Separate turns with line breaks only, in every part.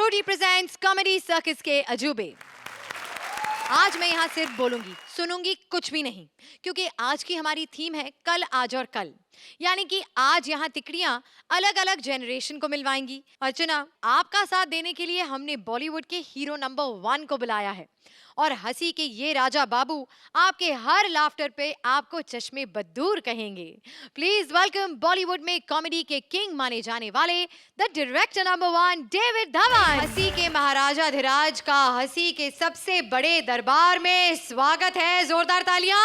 रोटी presents comedy circus के अजूबे। आज मैं यहाँ सिर्फ बोलूंगी, सुनूंगी कुछ भी नहीं, क्योंकि आज की हमारी थीम है कल, आज और कल। यानी कि आज यहाँ तिकड़ियां अलग अलग जनरेशन को मिलवाएंगी। अर्चना, आपका साथ देने के लिए हमने बॉलीवुड के हीरो नंबर 1 को बुलाया है और हंसी के ये राजा बाबू आपके हर लाफ्टर पे आपको चश्मे बद्दूर कहेंगे। प्लीज वेलकम बॉलीवुड में कॉमेडी के किंग माने जाने वाले the director number 1 David Dhawan. हंसी के महाराजा धीराज का हंसी के सबसे बड़े दरबार में स्वागत है, जोरदार तालियां।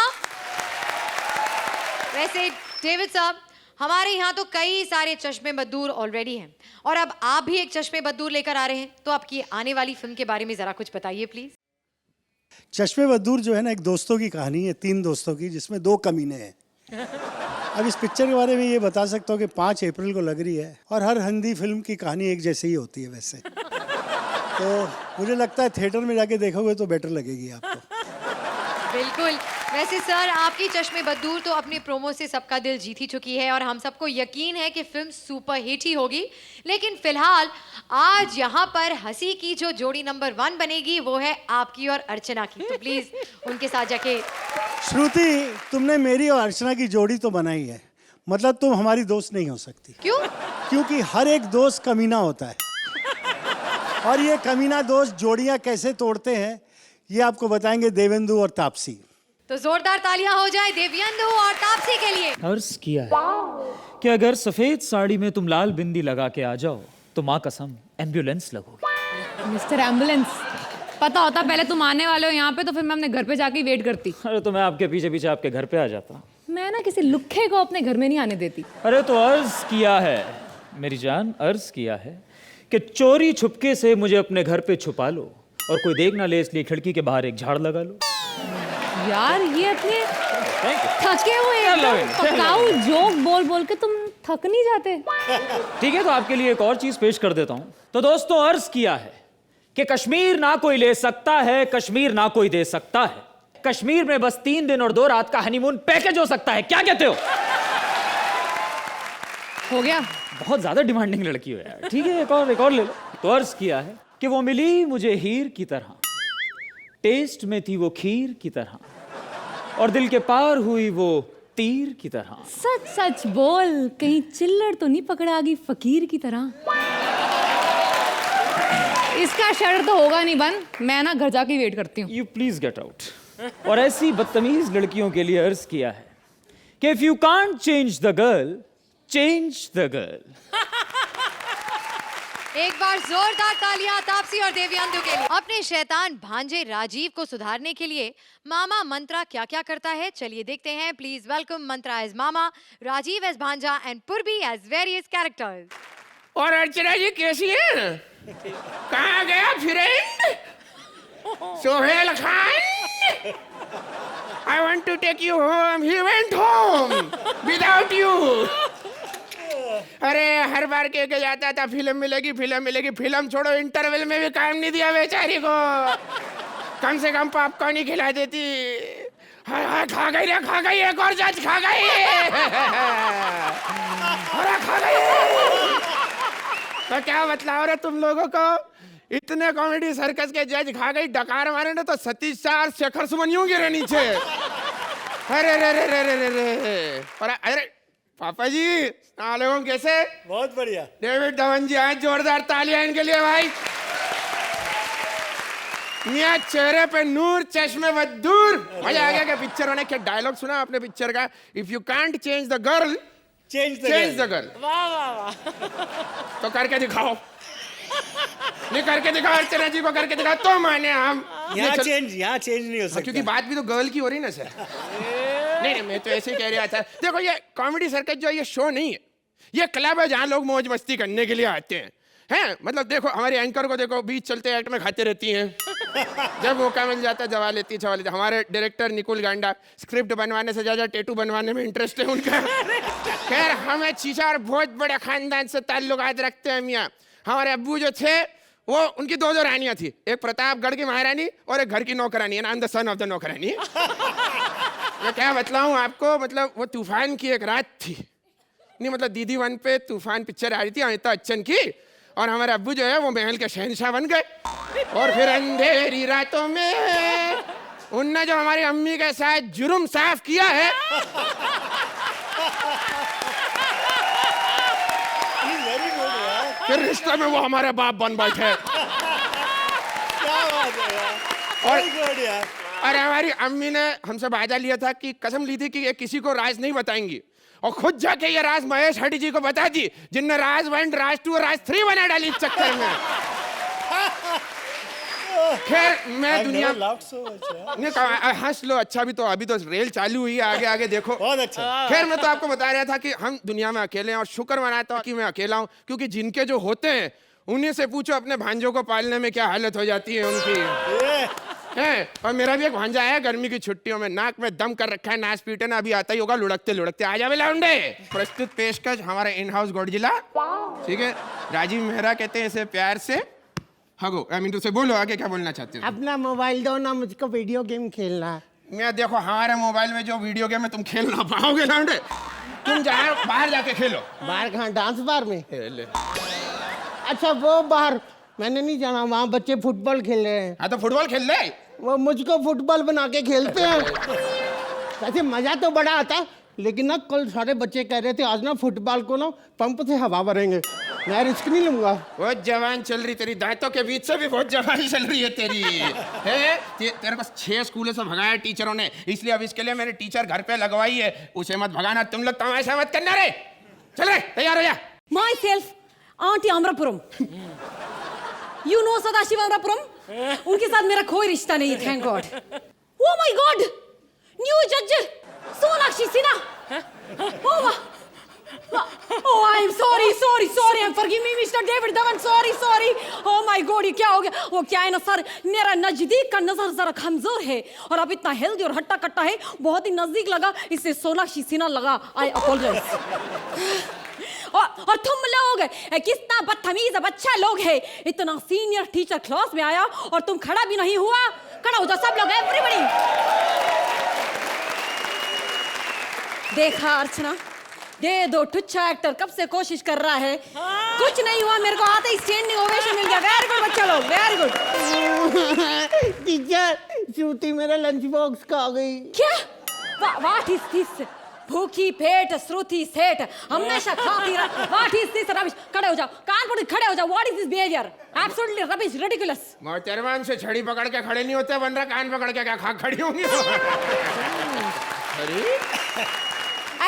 वैसे डेविड साहब, हमारे यहाँ तो कई सारे चश्मे बद्दूर ऑलरेडी हैं और अब आप भी एक चश्मे बद्दूर लेकर आ रहे हैं, तो आपकी आने वाली फिल्म के बारे में जरा कुछ बताइए प्लीज।
चश्मे बद्दूर जो है ना, एक दोस्तों की कहानी है, 3 दोस्तों की, जिसमें 2 कमीने हैं। अब इस पिक्चर के बारे में ये बता सकता हूँ कि 5 अप्रैल को लग रही है और हर हिंदी फिल्म की कहानी एक जैसी ही होती है वैसे। तो मुझे लगता है थिएटर में जाके देखोगे तो बेटर लगेगी आपको।
बिल्कुल। वैसे सर, आपकी चश्मे बद्दूर तो अपने प्रोमो से सबका दिल जीत ही चुकी है और हम सबको यकीन है कि फिल्म सुपर हिट ही होगी। लेकिन फिलहाल आज यहाँ पर हंसी की जो जोड़ी नंबर 1 बनेगी वो है आपकी और अर्चना की, तो प्लीज उनके साथ जाके।
श्रुति, तुमने मेरी और अर्चना की जोड़ी तो बनाई है, मतलब तुम हमारी दोस्त नहीं हो सकती।
क्यों?
क्योंकि हर एक दोस्त कमीना होता है और ये कमीना दोस्त जोड़ियां कैसे तोड़ते हैं ये आपको बताएंगे देवेंदु और तापसी।
तो जोरदार तालियां हो जाए देवेंदु और तापसी के लिए।
अर्ज किया है कि अगर सफेद साड़ी में तुम लाल बिंदी लगा के आ जाओ तो माँ कसम एम्बुलेंस लगोगी।
मिस्टर एम्बुलेंस, पता होता पहले तुम आने वाले हो यहाँ पे तो फिर मैं अपने घर पे जाके वेट करती।
अरे तो मैं आपके पीछे पीछे आपके घर पे आ जाता।
मैं ना किसी लुक्खे को अपने घर में नहीं आने देती।
अरे तो अर्ज किया है मेरी जान, अर्ज किया है कि चोरी छुपके से मुझे अपने घर पे छुपा लो और कोई देख ना ले, इसलिए खिड़की के बाहर एक झाड़ लगा लो।
यार ये अपने थके हुए पकाऊ जोक बोल बोल के तुम थक नहीं जाते?
ठीक है, तो आपके लिए एक और चीज पेश कर देता हूँ। तो दोस्तों, अर्ज किया है कि कश्मीर ना कोई ले सकता है, कश्मीर ना कोई दे सकता है, कश्मीर में बस 3 दिन और 2 रात का हनीमून पैकेज हो सकता है। क्या कहते हो
गया?
बहुत ज्यादा डिमांडिंग लड़की हो यार। ठीक है, एक और ले लो। तो अर्ज किया है कि वो मिली मुझे हीर की तरह, टेस्ट में थी वो खीर की तरह और दिल के पार हुई वो तीर की तरह।
सच सच बोल, कहीं चिल्लड़ तो नहीं पकड़ा गई फकीर की तरह? इसका शर्ट तो होगा नहीं बंद, मैं ना घर जाके वेट करती हूँ।
You please get out. और ऐसी बदतमीज लड़कियों के लिए अर्ज किया है कि if you can't change the girl, change the girl.
एक बार जोरदार तालियां तापसी और देवयानंदु के लिए। अपने शैतान भांजे राजीव को सुधारने के लिए मामा मंत्रा क्या क्या करता है, चलिए देखते हैं। प्लीज वेलकम मंत्रा एज मामा, राजीव एज भांजा and Purvi as various characters.
और अर्चना जी कैसी है? कहाँ गया friend Sohail Khan? I want to take you home. He went home without you. अरे हर बार कह के जाता था फिल्म मिलेगी, फिल्म मिलेगी, फिल्म छोड़ो, इंटरवल में भी काम नहीं दिया बेचारी को। कम से कम पॉपकॉर्न ही खिला देती। हाँ, खा गई रे, खा गई, एक और जज खा गई। अरे खा गई। तो क्या बतलाओ रे तुम लोगों को, इतने कॉमेडी सर्कस के जज खा गई, डकार मारे ना तो सतीश शाह और शेखर सुमन यूं गिरे नीचे। अरे रे रे रे रे रे। अरे पापा जी अलैकुम, कैसे?
बहुत बढ़िया।
डेविड धवन जी आए, जोरदार तालियां इनके लिए भाई। मियां चेहरे पे नूर, चश्मे बद्दूर, मजा आ गया। क्या पिक्चर होने, क्या डायलॉग सुना आपने पिक्चर का? If you can't change the girl, change the girl.
वाह वाह वाह।
तो करके दिखाओ। नहीं करके दिखाओ, अर्चना जी को करके दिखाओ तो माने हम।
यहाँ चेंज नहीं हो सकता,
क्योंकि बात भी तो गर्ल की हो रही ना सर। नहीं, मैं तो ऐसे ही कह रहा था। देखो, ये कॉमेडी सर्कस जो है ये शो नहीं है, ये क्लब है जहाँ लोग मौज मस्ती करने के लिए आते हैं। मतलब देखो, हमारे एंकर को देखो, बीच चलते एक्ट में खाते रहती हैं। जब मौका मिल जाता है जवा लेती है। हमारे डायरेक्टर निकुल गांडा, स्क्रिप्ट बनवाने से ज़्यादा टैटू बनवाने में इंटरेस्ट है उनका। खैर, हमें चीचा और बहुत बड़े खानदान से ताल्लुकात रखते हैं मियाँ। हमारे अब्बू जो थे वो, उनकी 2 रानियाँ थी, एक प्रतापगढ़ की महारानी और एक घर की नौकरानी, है ना, द सन ऑफ द नौकरानी। मैं क्या बतलाऊं आपको, मतलब वो तूफान की एक रात थी। नहीं मतलब दीदी 1 पे तूफान पिक्चर आ रही थी अमिताभ बच्चन की, और हमारे अब्बू जो है वो महल के शहंशाह बन गए। और फिर अंधेरी रातों में उनने जो हमारी अम्मी के साथ जुर्म साफ किया है,
वेरी गुड यार,
फिर रिश्ते में वो हमारे बाप बन बैठे।
क्या बात है यार, वेरी गुड यार।
और हमारी अम्मी ने हमसे वादा लिया था कि कसम ली थी कि ये किसी को राज नहीं बताएंगी, और खुद जाके ये राज महेश हड्डी जी को बता दी, जिनने राज 1, राज 2 और राज 3 बना डाली इस चक्कर में। खैर मैं दुनिया नहीं कहा, हंस लो, अच्छा भी तो अभी तो रेल चालू हुई है, आगे आगे देखो।
बहुत अच्छा।
खैर मैं तो आपको बता रहा था कि हम दुनिया में अकेले हैं, और शुक्र मनाता हूँ कि मैं अकेला हूँ, क्योंकि जिनके जो होते हैं उन्हीं से पूछो अपने भांजों को पालने में क्या हालत हो जाती है उनकी है। और मेरा भी एक भांजा है, गर्मी की छुट्टियों में नाक में दम कर रखा है, नाच पीटे ना अभी आता ही होगा, लुढ़कते लुढ़कते आ जावे लौंडे। प्रस्तुत पेशकश हमारा इन हाउस गोडजिला, ठीक है, राजीव मेहरा कहते हैं इसे प्यार से हगो। आई मीन से बोलो आगे क्या बोलना चाहते हो।
अपना मोबाइल दो ना, मुझको वीडियो गेम खेलना है।
मैं देखो हमारे मोबाइल में जो वीडियो गेम है तुम खेल ना पाओगे लौंडे, तुम जाओ बाहर जाके खेलो।
बाहर कहाँ, डांस बार में? अच्छा वो बाहर मैंने नहीं जाना, वहाँ बच्चे फुटबॉल खेल रहे हैं।
हाँ तो फुटबॉल खेल ले।
वो मुझको फुटबॉल बना के खेलते हैं। वैसे मजा तो बड़ा आता है, लेकिन ना कल सारे बच्चे कह रहे थे आज ना फुटबॉल को ना पंप से हवा भरेंगे, मैं रिस्क नहीं लूंगा।
बहुत जवान चल रही, तेरी दांतों के बीच से भी बहुत जवान चल रही है तेरी है। तेरे को 6 स्कूलों से भगाया टीचरों ने, इसलिए अब इसके लिए मैंने टीचर घर पे लगवाई है, उसे मत भगाना। तुम लोग तमाशा मत करना रे। चल रे तैयार हो जा।
Myself, aunty Amarapuram. You know Sadashiv Amarapuram? उनके साथ मेरा कोई रिश्ता नहीं है, thank God. Oh my God! New जज सोनाक्षी सिन्हा। Oh वाह! Oh, I'm sorry, forgive me, Mr. David Dhawan, sorry. Oh my God, ये क्या हो गया? वो क्या है ना सर, मेरा नजदीक का नजर जरा कमजोर है, और अब इतना हेल्दी और हट्टा कट्टा है, बहुत ही नजदीक लगा, इससे सोनाक्षी सिन्हा लगा। I apologize। और तुम लोग कितना बदतमीज बच्चा लोग है, इतना सीनियर टीचर क्लास में आया और तुम खड़ा भी नहीं हुआ। खड़ा हो जाओ सब लोग, एवरीबॉडी। देखा अर्चना, दे दो टुच्चा एक्टर कब से कोशिश कर रहा है, कुछ नहीं हुआ, मेरे को आते ही स्टैंडिंग ओवेशन मिल गया। वेरी गुड बच्चा लोग, वेरी गुड।
टीचर श्रुति मेरा लंच बॉक्स खा गई।
क्या? What is this? भूखी पेट श्रुति सेठ हमेशा खाती रह। What is this rubbish? खड़े हो जाओ, कानपुर खड़े हो जाओ। What is this behaviour? Absolutely rubbish, ridiculous.
मोहतरमान से छड़ी पकड़ के खड़े नहीं होते, बन रहा कान पकड़ के क्या खड़ी होंगी।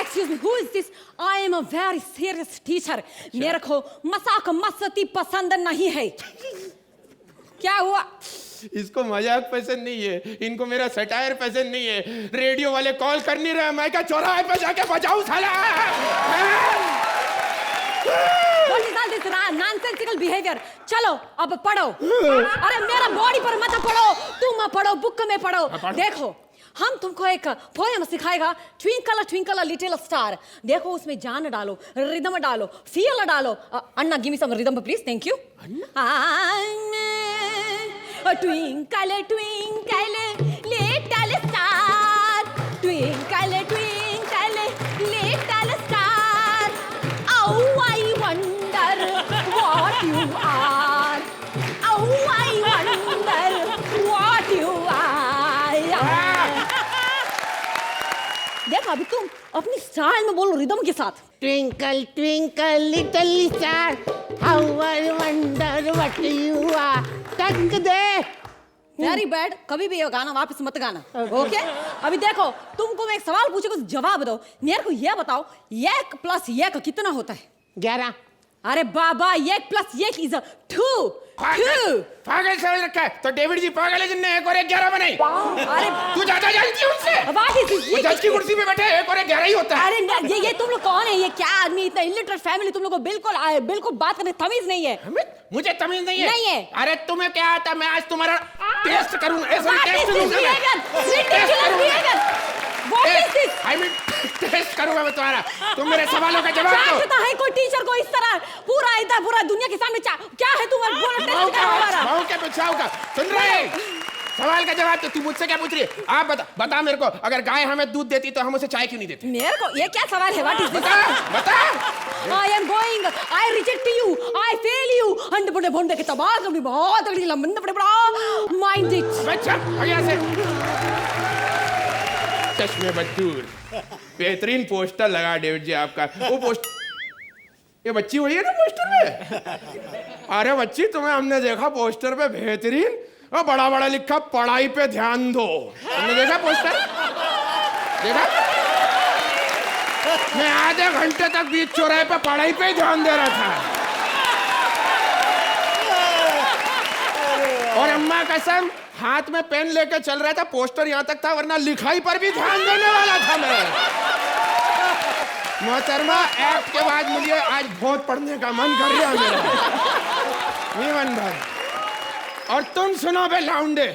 Excuse me, who is this? I am a very serious teacher. मेरे को मजाक मस्ती पसंद नहीं है। क्या हुआ?
इसको मजाक पसंद नहीं है, इनको मेरा सटायर पसंद नहीं है। रेडियो वाले कॉल कर नहीं रहे, मैं क्या चौराहे पे जाके बजाऊं साला।
What is all this nonsensical behavior? चलो अब पढ़ो। अरे मेरा बॉडी पर मत पढ़ो, तुम पढ़ो, बुक में पढ़ो। देखो हम तुमको एक पोएम सिखाएगा, ट्विंकल ट्विंकल लिटिल स्टार। देखो उसमें जान डालो, रिदम डालो, फील डालो। Anna give me some rhythm please, thank you. Twinkle twinkle little star, twinkle twinkle little star, oh I wonder what you are, oh I wonder what you are। देखो अभी तुम अपनी स्टाइल में बोलो, रिदम के साथ।
Twinkle twinkle little star, how I wonder what you are. टक दे।
वेरी बैड, कभी भी ये गाना वापस मत गाना, ओके? अभी देखो तुमको मैं एक सवाल पूछूंगा, जवाब दो। मेरे को ये बताओ, 1 + 1 कितना होता है?
11।
अरे बाबा, 1 + 1 इज 2।
पागल समझ रखा है तो डेविड जी पागल है जिनने 1 और 1 11 बनाई।
अरे
तू ज्यादा जानती है उनसे।
What is this?
वो जज की कुर्सी पे बैठे 1 और 1 11 ही होता है।
अरे ये तुम लोग कौन है? ये क्या आदमी, इतना इलिटरेट फैमिली, तुम लोग को बिल्कुल बात करने तमीज नहीं है।
मुझे तमीज नहीं है।
नहीं है।
अरे तुम्हें क्या आता, मैं आज तुम्हारा टेस्ट करूंगा। ऐसा
What is
टेस्ट
this
करूंगा
behavior? Ridiculous behavior. What is this?
I mean, test करूंगा मैं तुम्हारा। तुम मेरे सवालों का जवाब दो।
चाटता है कोई टीचर को इस तरह पूरा दुनिया के सामने क्या है? तुम बोलो टेस्ट करो हमारा।
भाव के पिछाव का सुन रहे? सवाल का जवाब तो तू मुझसे क्या पूछ रही है? आप बता मेरे को, अगर गाय हमें दूध देती तो हम उसे चाय क्यों नहीं देते?
मेरे को ये क्या सवाल है? What is this?
बता।
I am going, I reject you, I fail you, अंडे बुंडे भोंडे के तबाह कभी बहुत अगली लंबन बड़े बड़ा माइंड इट।
बच्चा आगे से चश्मे बदूर, बेहतरीन पोस्टर लगा डेविड जी आपका। वो पोस्टर, ये बच्ची वही है ना पोस्टर में? अरे बच्ची, तुम्हें हमने देखा पोस्टर पे बेहतरीन और बड़ा बड़ा लिखा पढ़ाई पे ध्यान दो। तुमने देखा पोस्टर? देखा? मैं आधे घंटे तक बीच चौराहे पे पढ़ाई पे ध्यान दे रहा था। और अम्मा कसम हाथ में पेन लेके चल रहा था, पोस्टर यहाँ तक था, वरना लिखाई पर भी ध्यान देने वाला था मैं। मोहतरमा, एक्ट के बाद मुझे आज बहुत पढ़ने का मन कर रहा है मेरा। जीवन भर। और तुम सुनो बे लाउंडे,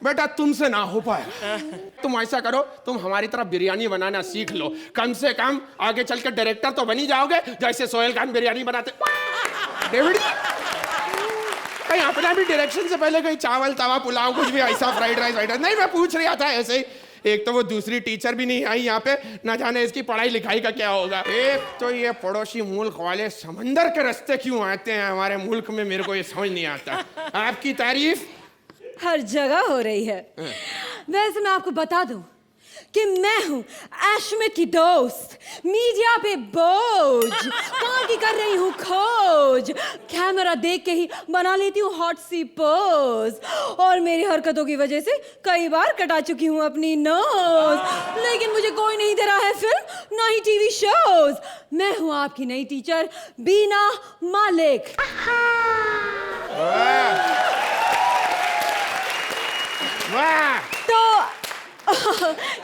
बेटा तुमसे ना हो पाया। तुम ऐसा करो, तुम हमारी तरह बिरयानी बनाना सीख लो, कम से कम आगे चल के डायरेक्टर तो बन ही जाओगे, जैसे सोहेल खान बिरयानी बनाते। डेविड, कहीं अपना भी डायरेक्शन से पहले कहीं चावल तवा पुलाव कुछ भी ऐसा फ्राइड राइस नहीं, मैं पूछ रहा था ऐसे ही। एक तो वो दूसरी टीचर भी नहीं आई यहाँ पे, ना जाने इसकी पढ़ाई लिखाई का क्या होगा। एक तो ये पड़ोसी मुल्क वाले समंदर के रास्ते क्यों आते हैं हमारे मुल्क में, मेरे को ये समझ नहीं आता। आपकी तारीफ
हर जगह हो रही है। वैसे मैं आपको बता दूं कि मैं हूँ एशमित की दोस्त, मीडिया पे बोझ, कहाँ की कर रही हूँ खोज, कैमरा देख के ही बना लेती हूँ हॉट सी पोज, और मेरी हरकतों की वजह से कई बार कटा चुकी हूँ अपनी नोज, लेकिन मुझे कोई नहीं दे रहा है फिल्म ना ही टीवी शोज। मैं हूँ आपकी नई टीचर बीना मालिक।
वाह।
तो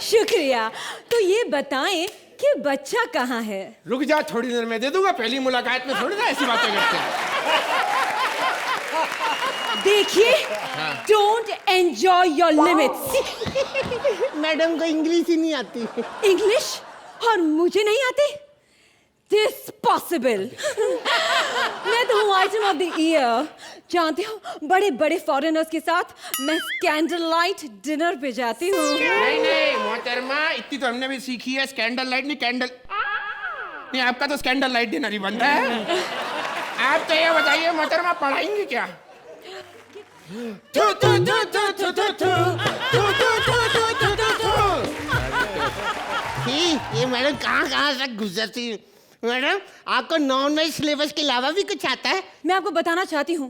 शुक्रिया। तो ये बताएं कि बच्चा कहाँ है?
रुक जा, थोड़ी देर में दे दूंगा, पहली मुलाकात में थोड़ी ना ऐसी बातें करते हैं।
देखिए, don't enjoy your limits.
Madam को इंग्लिश ही नहीं आती।
इंग्लिश? और मुझे नहीं आती? This possible. मैं तो हूँ आइटम ऑफ द ईयर। जानते हो, बड़े बड़े फॉरेनर्स के साथ मैं कैंडल लाइट डिनर पे जाती हूँ।
नहीं मोहतरमा, इतनी तो हमने भी सीखी है, स्कैंडल लाइट नहीं, कैंडल नहीं। आपका तो स्कैंडल लाइट डिनर ही बनता है। आप तो ये बताइए मोहतरमा, पढ़ाएंगे क्या?
ये मैडम कहाँ से गुजरती है? मैडम, आपको नॉन वेज सिलेबस के अलावा भी कुछ आता है?
मैं आपको बताना चाहती हूँ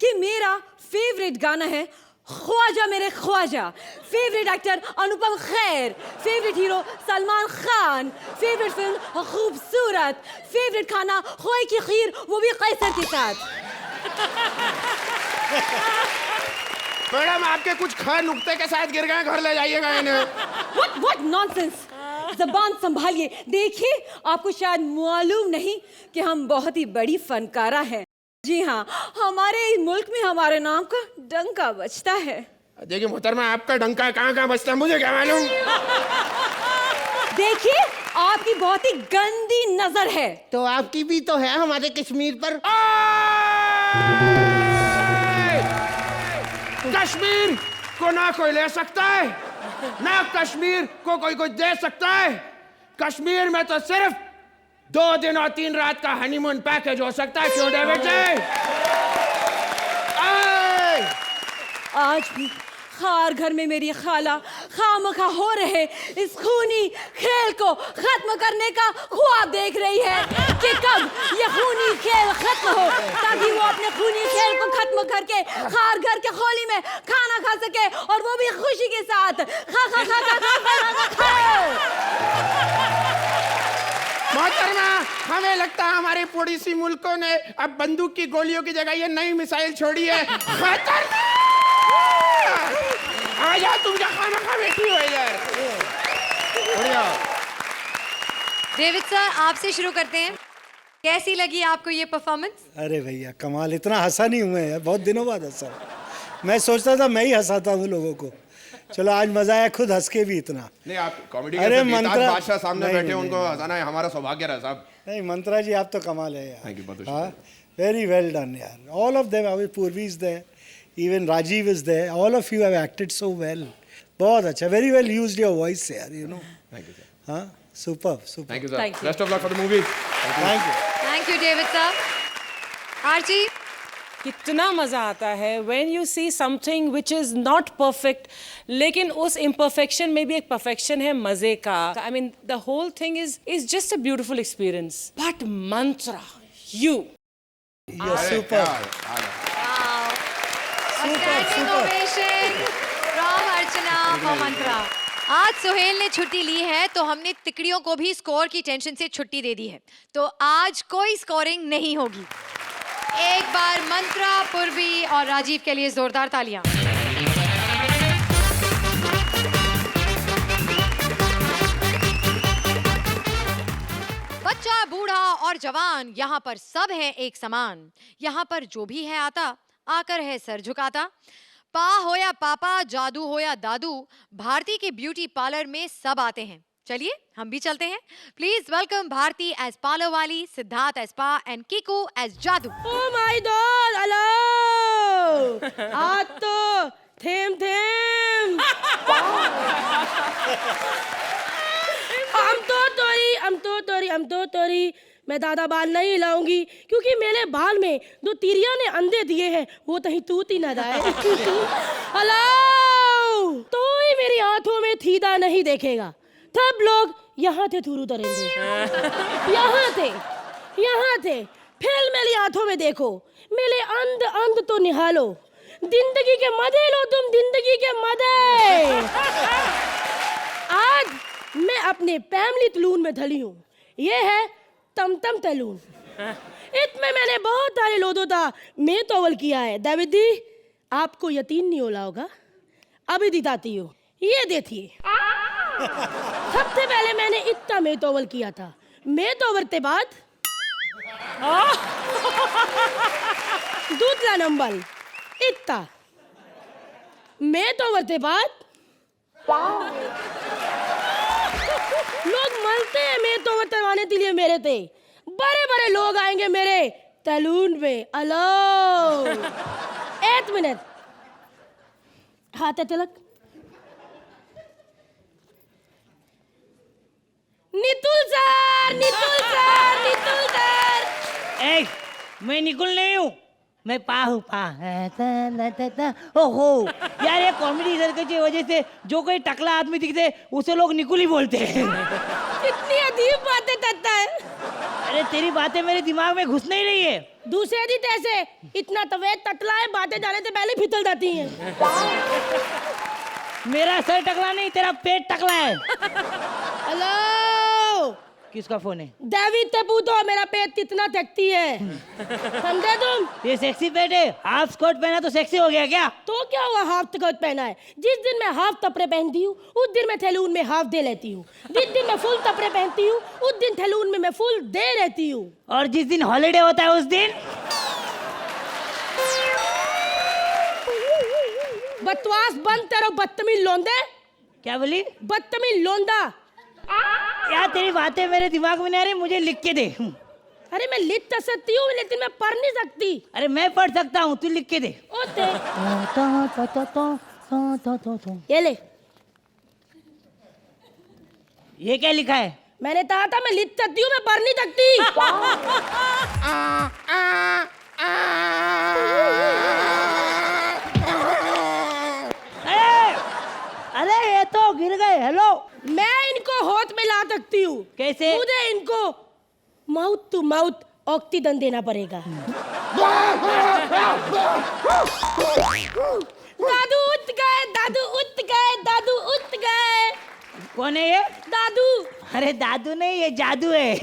कि मेरा फेवरेट गाना है ख्वाजा मेरे Khwaja, favourite actor Anupam Kher, favourite hero Salman Khan, favourite film Khoobsurat, favourite खाना खोए की खीर, वो भी कैसर के साथ।
मैडम, आपके कुछ ख नुक्ते के साथ गिर गए, घर ले जाइएगा इन्हें।
What nonsense! ज़बान संभालिए। देखिए, आपको शायद मालूम नहीं कि हम बहुत ही बड़ी फनकारा हैं। जी हाँ, हमारे मुल्क में हमारे नाम का डंका बजता है।
देखिए मोहतरमा, आपका डंका कहाँ बजता है, मुझे क्या मालूम।
देखिए, आपकी बहुत ही गंदी नजर है।
तो आपकी भी तो है हमारे कश्मीर पर।
कश्मीर को ना कोई ले सकता है, ना कश्मीर को कोई कुछ दे सकता है। कश्मीर में तो सिर्फ 2 दिन और 3 रात का हनीमून पैकेज हो सकता है। क्यों डेविड जी?
आज भी खार घर में मेरी खाला खामखा हो रहे इस खूनी खेल को खत्म करने का ख्वाब देख रही है कि कब ये खूनी खेल खत्म हो, ताकि वो अपने खूनी खेल को खत्म करके खार घर के होली में खाना खा सके, और वो भी खुशी के साथ। खा खा खा खा खा खा खा खा।
मोहतरमा, हमें लगता है हमारे पड़ोसी मुल्कों ने अब बंदूक की गोलियों की जगह ये नई मिसाइल छोड़ी है। खतरनाक! आजा, तुम क्या खाना खा बैठी हो यार। बढ़िया।
डेविड सर, आपसे शुरू करते हैं। कैसी लगी आपको ये परफॉर्मेंस?
अरे भैया कमाल, इतना हंसा नहीं हुआ है, बहुत दिनों बाद हंसा। मैं सोचता था मैं ही हंसाता हूँ लोगों को। चलो आज मजा आया, खुद हंस के भी इतना।
नहीं, आप कॉमेडी
अरे
के
मंत्रा
बादशाह सामने
नहीं,
बैठे,
नहीं,
उनको
नहीं,
हंसाना है हमारा सौभाग्य रहा साहब।
नहीं मंत्रा जी, आप तो कमाल है यार।
Thank you, बहुत
हाँ, वेरी वेल डन यार। ऑल ऑफ देम, अभी Purvi is there, Even Rajiv is there. All of you have acted so well. बहुत अच्छा. Very well used your voice, yaar. You know.
Thank you, sir.
Huh? Superb. Superb.
Thank you, sir.
Thank you.
Best of luck for the movie.
Thank you.
Thank you David साहब. RG,
कितना मजा आता है when you see something which is not perfect, लेकिन उस imperfection में भी एक perfection है मजे का. I mean the whole thing is just a beautiful experience. But Mantra, you.
You're superb.
Standing ovation from Archana for Mantra. आज सुहेल ने छुट्टी ली है तो हमने तिकड़ियों को भी स्कोर की टेंशन से छुट्टी दे दी है. तो आज कोई स्कोरिंग नहीं होगी. एक बार मंत्रा, पूर्वी और राजीव के लिए जोरदार तालियां. बच्चा, बूढ़ा और जवान, यहाँ पर सब है एक समान. यहाँ पर जो भी है आता, आकर है सर झुकाता. पा हो या पापा, जादू हो या दादू, भारती के ब्यूटी पार्लर में सब आते हैं. चलिए हम भी चलते हैं. Please welcome Bharti as parlour वाली, सिद्धार्थ एज पा एंड किकू एज जादू.
Oh my God! हेलो. आज तो थेम थेम. हम तो तोरी. मैं दादा बाल नहीं हिलाऊंगी क्योंकि मेरे बाल में दो तिरिया ने अंधे दिए हैं, वो तही तूती ना जाए. हेलो. तो ही मेरी आंखों में थीदा नहीं देखेगा. तब लोग यहाँ थे थुरू तरेंगे. यहाँ थे. फिर मेरी आंखों में देखो, मेरे अंध तो निहालो. जिंदगी के मजे लो तुम, जिंदगी के मजे. आज मैं अपने फैमिली तलून में ढली हूँ. ये है तमतम तलून. इसमें मैंने बहुत सारे लोगों का मैं तोवल किया है. दाविद दी, आपको यकीन नहीं होला होगा. अभी दिखाती हूँ. ये देखिए. सबसे पहले मैंने इतना मैं तोवल किया था. मैं तोवल के बाद दूसरा नंबर इतना. मैं तोवल के बाद लोग मरते हैं मैं तो करवाने के लिए. मेरे थे बड़े बड़े लोग आएंगे मेरे तलून में. अलो. एक मिनट. हाथ तिलक. नितुल सर.
ए, मैं निकुल नहीं हूँ, मैं पा हूँ. पा. ओहो यार, ये कॉमेडी सर्कल की वजह से जो कोई टकला आदमी दिखते उसे लोग निकुल ही बोलते हैं.
इतनी अजीब बातें करता है.
अरे तेरी बातें मेरे दिमाग में घुसने ही नहीं है.
दूसरे दिन ऐसे इतना तवेत टकला है, बातें जाने से पहले फिसल जाती हैं.
मेरा सर टकला नहीं, तेरा पेट टकला है.
हेलो.
किसका फोन है?
डेविड से पूछो, मेरा पेट कितना थकती है. समझे तुम?
ये सेक्सी पेट है. हाफ स्कर्ट पहना तो सेक्सी हो गया क्या?
तो क्या हुआ, हाफ स्कर्ट पहना है. जिस दिन मैं हाफ कपड़े पहनती हूँ उस दिन मैं थैलून में हाफ दे लेती हूँ. जिस दिन मैं फुल कपड़े पहनती हूँ उस दिन थैलून में मैं फुल दे रहती हूँ.
और जिस दिन हॉलीडे होता है उस दिन
बकवास बंद करो, बदतमीज लोंदे.
क्या बोली?
बदतमीज लोंदा.
यार तेरी बातें मेरे दिमाग में नहीं आ रही, मुझे लिख के दे.
अरे मैं लिख तो सकती हूँ लेकिन मैं पढ़ नहीं सकती.
अरे मैं पढ़ सकता हूँ, तू लिख के दे.
ओते. ये ले.
ये क्या लिखा है?
मैंने कहा था मैं लिख सकती हूँ, मैं पढ़ नहीं सकती.
अरे ये तो गिर गए. हेलो.
मैं इनको होठ में ला सकती हूँ.
कैसे?
मुझे इनको माउथ टू माउथ ऑक्सीजन देना पड़ेगा. दादू उठ गए, दादू उठ गए, दादू उठ गए.
कौन है ये?
दादू.
अरे दादू नहीं, ये जादू है.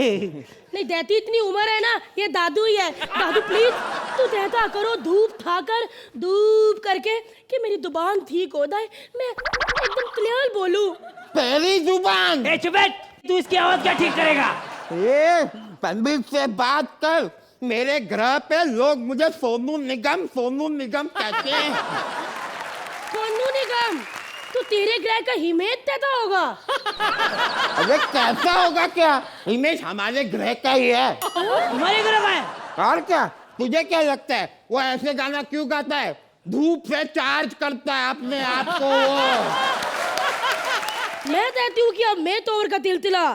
नहीं देती, इतनी उम्र है ना, ये दादू ही है. दादू प्लीज तू देता करो धूप ठाकर, धूप करके कि मेरी जुबान ठीक हो जाए, मैं एकदम क्लियर बोलूं.
पहली जुबान.
ए चुप बैठ. तू इसकी आवाज क्या ठीक करेगा?
ये पंडित से बात कर. मेरे ग्रह पे लोग मुझे सोनू निगम कहते हैं.
सोनू निगम, तो तेरे ग्रह का हिमेश देता होगा.
अरे कैसा होगा क्या, हिमेश हमारे ग्रह का ही है.
तुम्हारे ग्रह का है?
और क्या, तुझे क्या लगता है वो ऐसे गाना क्यों गाता है? धूप से चार्ज करता है अपने आप को वो।
मैं कहती हूँ कि अब मैं तो और का तिलतिला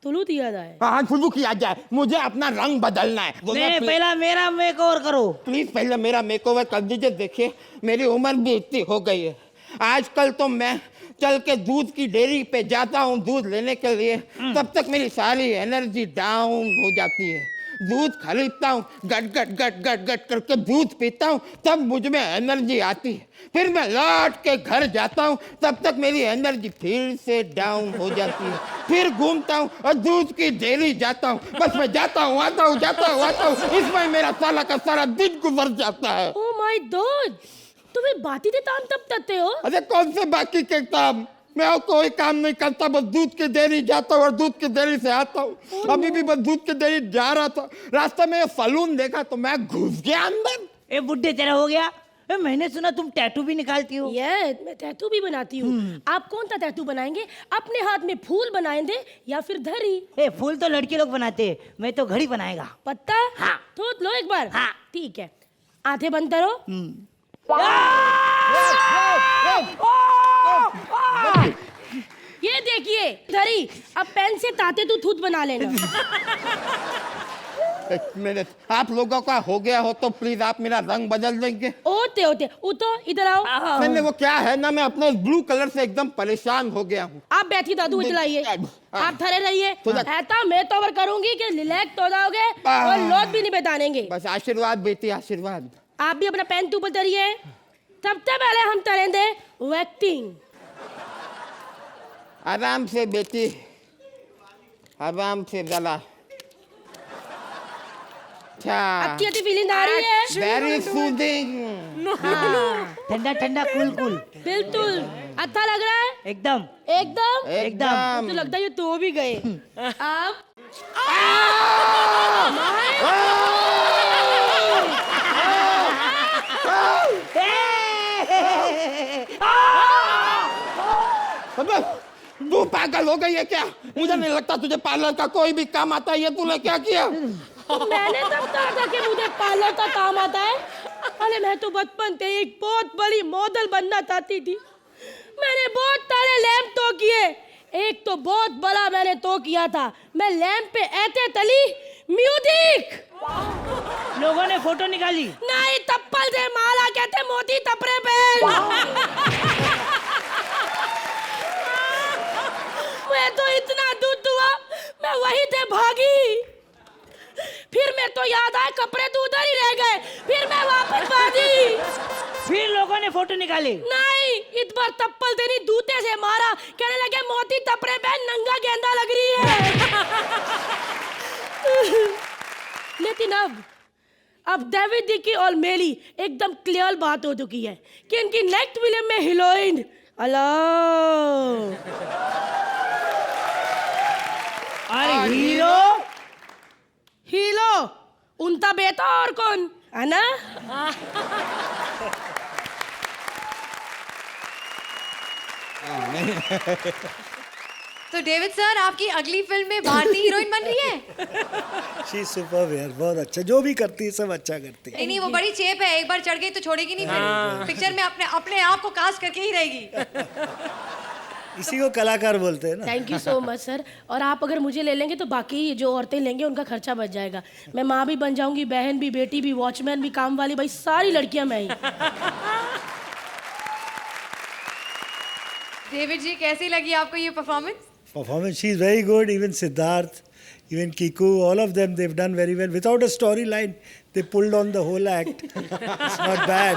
तुलू दिया जाए।
हाँ शुरू किया जाए, मुझे अपना रंग बदलना है।
नहीं पहला मेरा मेकओवर करो।
प्लीज पहले मेरा मेकओवर कर दीजिए। देखिए मेरी उम्र भी इतनी हो गई है, आजकल तो मैं चल के दूध की डेयरी पे जाता हूँ दूध लेने के लिए, तब तक मेरी सारी एनर्जी डाउन हो जाती है। दूध खरीदता हूँ, गट गट गट गट गट करके दूध पीता हूँ, तब मुझ में एनर्जी आती है। फिर मैं लौट के घर जाता हूँ, तब तक मेरी एनर्जी फिर से डाउन हो जाती है। फिर घूमता हूँ और दूध की डेयरी जाता हूँ, बस मैं जाता हूँ आता हूँ जाता हूँ आता हूँ, इसमें मेरा साला का सारा दिन गुजर जाता है।
ओ माय गॉड, तुम्हें बाती दे ताम तब तकते हो?
अरे कौन से बाकी के काम, मैं और कोई काम नहीं करता, बस दूध की डेयरी जाता हूँ और दूध की डेयरी से आता हूँ। अभी भी बस दूध की डेयरी जा रहा था, रास्ते में सलून देखा तो मैं घुस गया अंदर।
ए बुड्ढे तेरा हो गया। ए, मैंने सुना तुम टैटू भी निकालती हो।
ये मैं टैटू भी बनाती हूँ। आप कौन सा टैटू बनाएंगे? अपने हाथ में फूल बनाएंगे या फिर धरी?
ए फूल तो लड़के लोग बनाते हैं, मैं तो घड़ी बनाएगा।
पत्ता?
हाँ।
तो लो एक बार।
हाँ।
ठीक है, आंखें बंद करो। ये देखिए धरी, अब पेन से ताते तू थूत बना लेना।
एक मिनट, आप लोगों का हो गया हो तो प्लीज आप मेरा रंग बदल देंगे।
होते होते उतो इधर आओ।
मैंने वो क्या है ना, मैं अपने ब्लू कलर से एकदम परेशान हो गया हूँ।
आप बैठिए दादू, इचलाइए। आप खड़े रहिए।
तो
ऐसा मैं तो करूंगी कि रिलैक्स हो जाओगे और लोट भी नहीं बतानेंगे।
बस आशीर्वाद बेटी आशीर्वाद।
आप भी अपना पेन ऊपर तरिए। सबसे पहले हम तरेंगे वैक्टिंग।
आराम से बेटी, आराम से गला।
अच्छी अच्छी फीलिंग आ रही है।
Very soothing.
ठंडा ठंडा कूल कूल।
बिल्कुल अच्छा लग रहा है।
एकदम
एकदम
एकदम।
तो लगता है ये तो भी गए। आप
तू पागल हो गई है क्या? मुझे नहीं लगता तुझे पार्लर का कोई भी काम आता है। ये तूने क्या किया?
मैंने तब कहा था कि मुझे पार्लर का काम आता है। अरे मैं तो बचपन से एक बहुत बड़ी मॉडल बनना चाहती थी। मैंने बहुत सारे लैंप तो किए, एक तो बहुत बड़ा मैंने तो किया था। मैं लैंप पे ऐसे तली म्यूजिक।
लोगों ने फोटो निकाली।
नहीं, तप्पल से मारा, कहते मोती तपरे पे। मैं तो इतना दूध हुआ, मैं वहीं से भागी। फिर मैं तो याद आया कपड़े तो उधर ही रह गए, फिर मैं वापस भागी।
फिर लोगों ने फोटो निकाली।
नहीं, इस बार तप्पल देनी जूते से मारा, कहने लगे मोती तपड़े पे नंगा गेंदा लग रही है। लेकिन अब डेविड दी की और मेरी एकदम क्लियर बात हो चुकी है कि इनकी नेक्स्ट फिल्म में हीरोइन
अरे हीरो
हीरो उनका बेटा और कौन है ना?
तो डेविड सर, आपकी अगली फिल्म में भारतीय हीरोइन बन रही है?
शी इज सुपर्ब यार, बहुत अच्छा, जो भी करती है सब अच्छा करती है।
नहीं, वो बड़ी चेप है, एक बार चढ़ गई तो छोड़ेगी नहीं। फिर पिक्चर में अपने आप को कास्ट करके ही रहेगी।
इसी को कलाकार बोलते हैं ना।
Thank you so much sir. और आप अगर मुझे ले लेंगे तो बाकी जो औरतें लेंगे उनका खर्चा बच जाएगा। मैं माँ भी बन जाऊंगी, बहन भी, बेटी भी, वॉचमैन भी, काम वाली, भाई सारी लड़कियां मैं ही।
डेविड जी, कैसी लगी आपको ये performance?
Performance, she is very good. Even Siddharth, even Kiku, all of them, they've done very well. Without a storyline, they pulled on the whole act. It's not bad.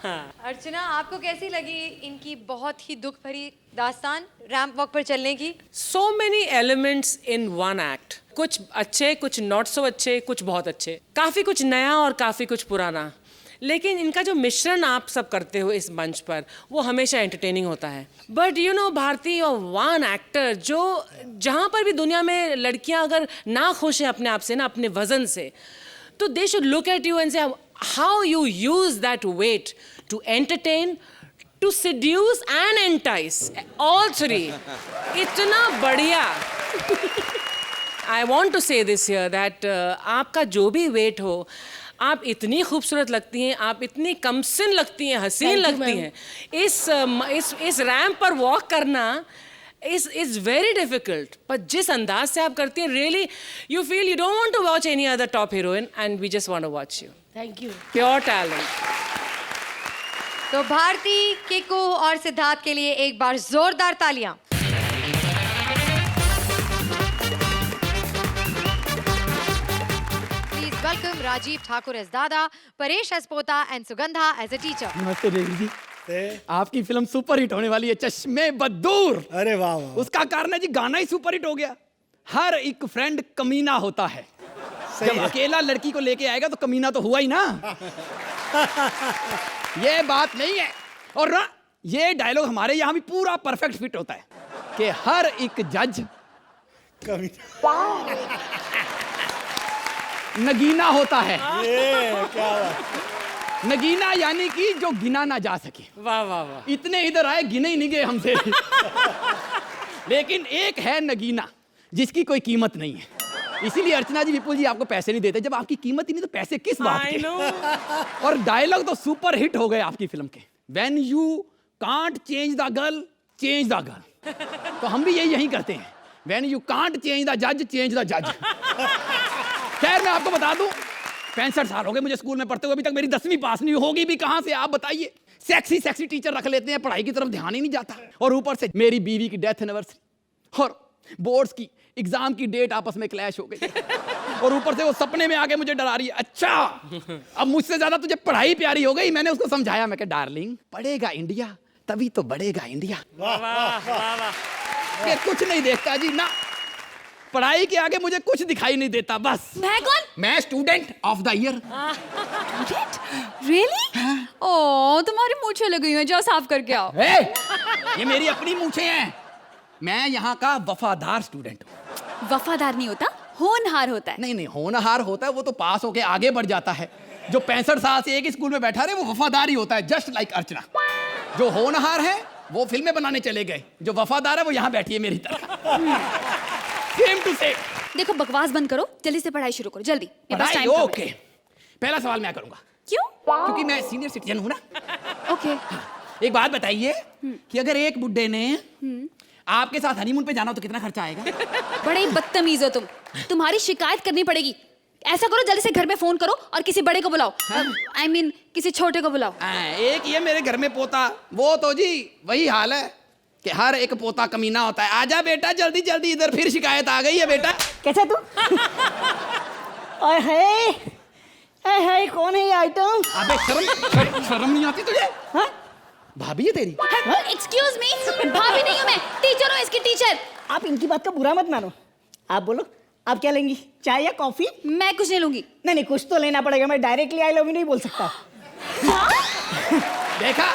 अर्चना, आपको कैसी लगी इनकी बहुत ही दुख भरी दास्तान रैंप वॉक पर चलने की?
So many elements in one act. कुछ अच्छे, कुछ नॉट सो अच्छे, कुछ बहुत अच्छे, काफी कुछ नया और काफी कुछ पुराना। लेकिन इनका जो मिश्रण आप सब करते हो इस मंच पर, वो हमेशा एंटरटेनिंग होता है। बट यू नो भारती और वन एक्टर जो जहाँ पर भी दुनिया में लड़कियाँ अगर ना खुश हैं अपने आप से ना, अपने वजन से, तो they should look at you and say how you use that weight to entertain, to seduce and entice, all three. इतना बढ़िया। I want to say this here that आपका जो भी वेट हो, आप इतनी खूबसूरत लगती हैं, आप इतनी कमसिन लगती हैं, हसीन लगती हैं। इस रैंप पर वॉक करना is very difficult, पर जिस अंदाज से आप करती हैं, really you feel you don't want to watch any other top heroine and we just want to watch you.
Thank you.
Pure talent.
तो भारती, किकू और सिद्धार्थ के लिए एक बार जोरदार तालियां। Please welcome Rajiv Thakur as दादा, परेश एज पोता and Sugandha as a teacher.
नमस्ते देवी जी। आपकी फिल्म सुपर हिट होने वाली है, चश्मे बदूर।
अरे वाह वाह।
उसका कारण है जी गाना ही सुपर हिट हो गया। हर एक फ्रेंड कमीना होता है। जब अकेला लड़की को लेके आएगा तो कमीना तो हुआ ही ना। ये बात नहीं है। और ना ये डायलॉग हमारे यहाँ भी पूरा परफेक्ट फिट होता है कि हर एक जज नगीना होता है।
ये क्या बात।
नगीना यानी कि जो गिना ना जा सके।
वाह वाह वाह।
इतने इधर आए गिने ही नहीं गए हमसे। लेकिन एक है नगीना जिसकी कोई कीमत नहीं है। इसीलिए अर्चना जी, विपुल जी आपको पैसे नहीं देते। जब आपकी कीमत ही नहीं तो पैसे किस बात के। और डायलॉग तो सुपर हिट हो गए आपकी फिल्म के। When you can't change the girl, change the girl। तो हम भी यही करते हैं। When you can't change the judge, change the judge। खैर मैं आपको बता दूं, 65 साल हो गए मुझे स्कूल में पढ़ते हुए, अभी तक मेरी 10वीं पास नहीं होगी भी कहां से, आप बताइए। सेक्सी टीचर रख लेते हैं, पढ़ाई की तरफ ध्यान ही नहीं जाता। और ऊपर से मेरी बीवी की डेथ एनिवर्सरी और बोर्ड्स की एग्जाम की डेट आपस में क्लैश हो गई। और ऊपर से वो सपने में आके मुझे डरा रही है। अच्छा, अब मुझसे ज्यादा तुझे पढ़ाई प्यारी हो गई। मैंने उसको समझाया, मैं कहा डार्लिंग, पढ़ेगा इंडिया तभी तो बढ़ेगा इंडिया। ये कुछ नहीं देखता जी ना, पढ़ाई के आगे मुझे कुछ दिखाई नहीं देता। बस
मैं कौन?
मैं student of the year.
Really? ओह, तुम्हारी मूंछें लगी हैं, जाओ साफ करके आओ।
ये मेरी अपनी मूंछें हैं। मैं यहाँ का वफादार स्टूडेंट हूँ।
वफादार नहीं होता, होनहार होता है।
नहीं, होनहार होता है वो तो पास होके आगे बढ़ जाता है। जो 65 साल से एक ही स्कूल में बैठा रहे वो वफादार ही होता है, जस्ट लाइक अर्चना। जो होनहार है वो फिल्में बनाने चले गए, जो वफादार है वो यहाँ बैठी है मेरी तरह। Same to same.
देखो बकवास बंद करो, जल्दी से पढ़ाई शुरू करो, जल्दी।
पढ़ाई ओके। पहला सवाल मैं करूंगा।
क्यों?
क्योंकि मैं सीनियर सिटीजन हूं ना।
ओके।
एक बात बताइए कि अगर एक बुड्ढे ने आपके साथ हनीमून पे जाना हो तो कितना खर्चा आएगा?
बड़े ही बदतमीज हो तुम, तुम्हारी शिकायत करनी पड़ेगी। ऐसा करो, जल्दी से घर में फोन करो और किसी बड़े को बुलाओ। I mean, किसी छोटे को बुलाओ।
एक ये मेरे घर में पोता, वो तो जी वही हाल है कि हर एक पोता कमीना होता है। आजा बेटा जल्दी जल्दी इधर, फिर शिकायत आ गई है बेटा।
कैसा तू? हाय कौन है ये आइटम?
अबे शर्म नहीं आती तुझे?
हाँ?
भाभी है तेरी?
एक्सक्यूज मी, भाभी नहीं हूँ मैं, टीचर हूँ, इसकी टीचर।
आप इनकी बात का बुरा मत मानो। आप बोलो, आप क्या लेंगी, चाय या कॉफी?
मैं कुछ नहीं लूंगी।
नहीं, कुछ तो लेना पड़ेगा। मैं डायरेक्टली आई लव यू नहीं बोल सकता।
देखा,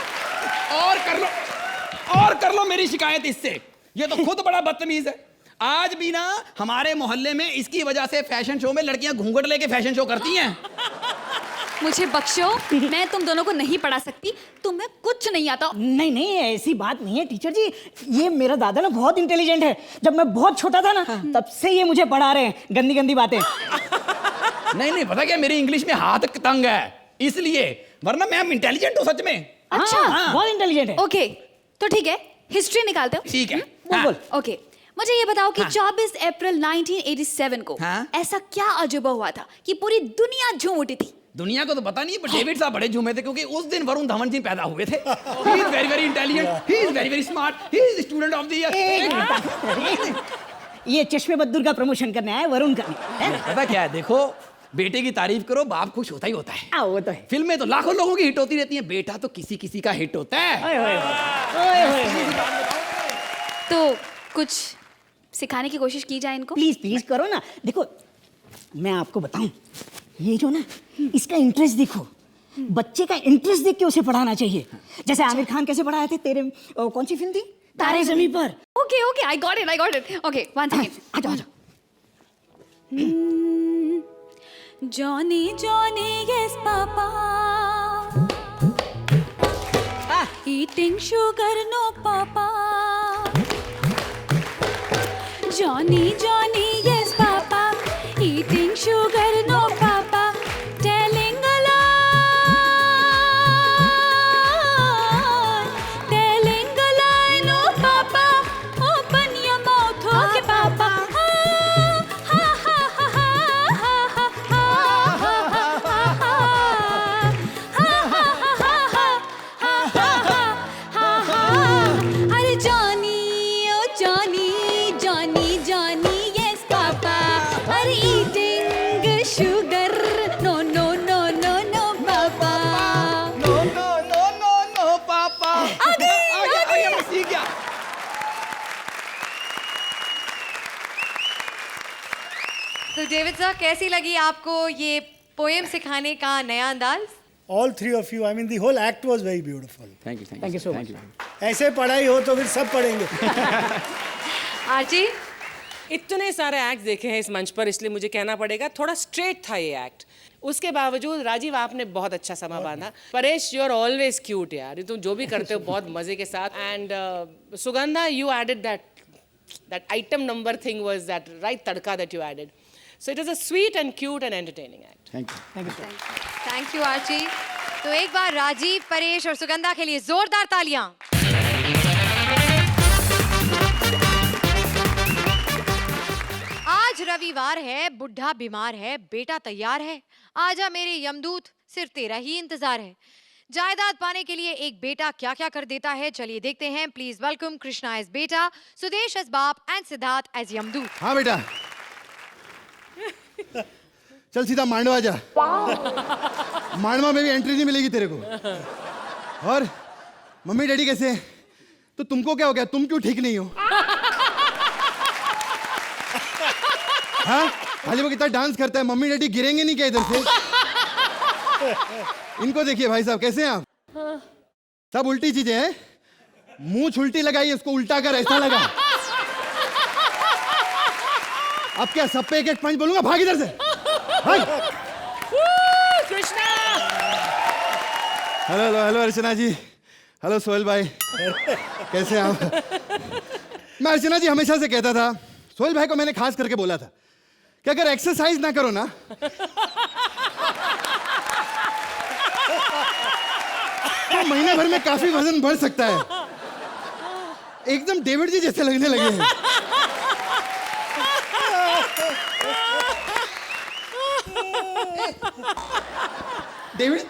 और कर लो मेरी शिकायत इससे। ये तो खुद बड़ा बदतमीज है। आज भी ना हमारे मोहल्ले में इसकी वजह से फैशन शो में लड़कियां घूंघट लेके फैशन शो करती हैं।
मुझे बख्शो, मैं तुम दोनों को नहीं पढ़ा सकती, तुम्हें कुछ नहीं आता।
नहीं, ऐसी बात नहीं है टीचर जी। ये मेरा दादा ना बहुत इंटेलिजेंट है। जब मैं बहुत छोटा था ना, तब से ये मुझे पढ़ा रहे हैं गंदी गंदी बातें।
नहीं, पता क्या, मेरी इंग्लिश में हाथ तंग है इसलिए, वरना मैं इंटेलिजेंट हूँ सच में।
अच्छा,
बहुत इंटेलिजेंट है।
ओके, तो ठीक है, हिस्ट्री निकालते हो।
ठीक है।
बोल।
ओके, मुझे ये बताओ कि 24 अप्रैल 1987 को ऐसा क्या अजूबा हुआ था कि पूरी दुनिया झूम उठी थी?
दुनिया को तो पता नहीं, पर डेविड साहब बड़े झूमे थे क्योंकि उस दिन वरुण धवन जी पैदा हुए थे। He is very very intelligent, he is very very smart, he is the student of the year।
ये चश्मे बद्दूर का प्रमोशन करने आया, वरुण का नहीं।
पता क्या है, देखो बेटे की तारीफ करो, बाप खुश होता ही होता है।
वो तो है।
फिल्में तो लाखों लोगों की हिट होती रहती हैं, बेटा तो किसी किसी का हिट होता है।
तो कुछ सिखाने की कोशिश की जाए इनको।
प्लीज करो ना। देखो मैं आपको बताऊं, ये जो ना इसका इंटरेस्ट देखो, बच्चे का इंटरेस्ट देख के उसे पढ़ाना चाहिए। जैसे आमिर खान कैसे पढ़ाए थे तेरे, कौन सी फिल्म थी, तारे ज़मीं पर।
Okay, I got it. Okay, one second.
आजा।
Johnny, yes papa. Eating sugar, no papa. Johnny, yes papa. Eating sugar, no papa. Telling
sir, कैसी लगी आपको ये पोएम सिखाने का नया अंदाज?
All three of you, I mean the whole act was very beautiful.
Thank you
Thank you so much.
ऐसे पढ़ाई हो तो फिर सब पढ़ेंगे.
आरजी,
इतने सारे एक्ट देखे हैं इस मंच पर, इसलिए मुझे कहना पड़ेगा थोड़ा स्ट्रेट था ये एक्ट. उसके बावजूद राजीव आपने बहुत अच्छा समा बांधा. Paresh, you are always cute यार, तुम जो भी करते हो बहुत मजे के साथ. And Sugandha, you added that item number thing was that right tadka that you added. So it was a sweet and cute and entertaining act.
Thank you.
Thank you आरजी. तो एक बार राजीव, परेश और सुगंधा के लिए जोरदार तालियां. आज रविवार है, बुढ़ा बीमार है, बेटा तैयार है, आजा मेरे यमदूत, सिर्फ तेरा ही इंतजार है. जायदाद पाने के लिए एक बेटा क्या क्या कर देता है, चलिए देखते हैं. प्लीज वेलकम कृष्णा एज बेटा, सुदेश एज बाप एंड सिद्धार्थ एज यमदूत.
हाँ बेटा, चल सीधा मांडवा जा. मांडवा में भी एंट्री नहीं मिलेगी तेरे को. और मम्मी डैडी कैसे हैं? तो तुमको क्या हो गया, तुम क्यों ठीक नहीं हो? हाँ, खाली वो कितना डांस करता है, मम्मी डैडी गिरेंगे नहीं क्या इधर से? इनको देखिए भाई साहब, कैसे हैं आप? सब उल्टी चीजें हैं. मुंह छुल्टी लगाई, उसको उल्टा कर, ऐसा लगा. अब क्या सब पे एक एक पंच बोलूंगा? भाग इधर से, भाग.
कृष्णा.
हेलो हेलो हेलो अर्चना जी. हेलो सोहेल भाई, कैसे हैं आप? मैं अर्चना जी हमेशा से कहता था, सोहेल भाई को मैंने खास करके बोला था कि अगर एक्सरसाइज ना करो ना तो महीने भर में काफी वजन बढ़ सकता है. एकदम डेविड जी जैसे लगने लगे हैं. डेविड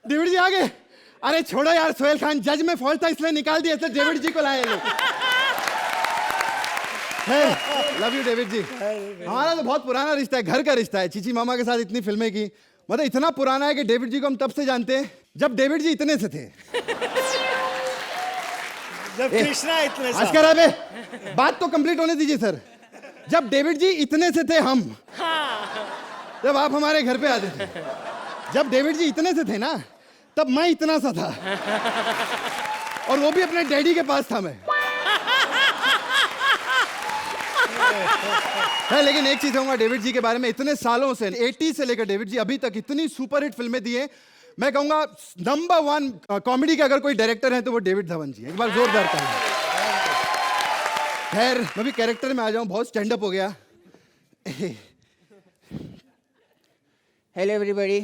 डेविड जी आ गए. अरे छोड़ो यार, सोहेल खान जज में फॉल्ट था इसलिए निकाल दिया, इसलिए डेविड जी को लाए लोग. लव यू डेविड जी. हमारा तो बहुत पुराना रिश्ता है, घर का रिश्ता है. चीची मामा के साथ इतनी फिल्में की, मतलब इतना पुराना है कि डेविड जी को हम तब से जानते हैं जब डेविड जी इतने से थे.
जब कृष्णा इतने
आज कह रहा है, बात तो कंप्लीट होने दीजिए सर. जब डेविड जी इतने से थे हम, जब आप हमारे घर पे आते थे, जब डेविड जी इतने से थे ना, तब मैं इतना सा था, और वो भी अपने डैडी के पास था मैं. है, लेकिन एक चीज कहूंगा डेविड जी के बारे में, इतने सालों से 80 से लेकर डेविड जी अभी तक इतनी सुपरहिट फिल्में दी हैं. मैं कहूंगा नंबर 1 कॉमेडी का अगर कोई डायरेक्टर है तो वो डेविड धवन जी. एक बार जोरदार तालियां. खैर, मैं भी कैरेक्टर में आ जाऊं, बहुत स्टैंड अप हो गया.
Hello everybody.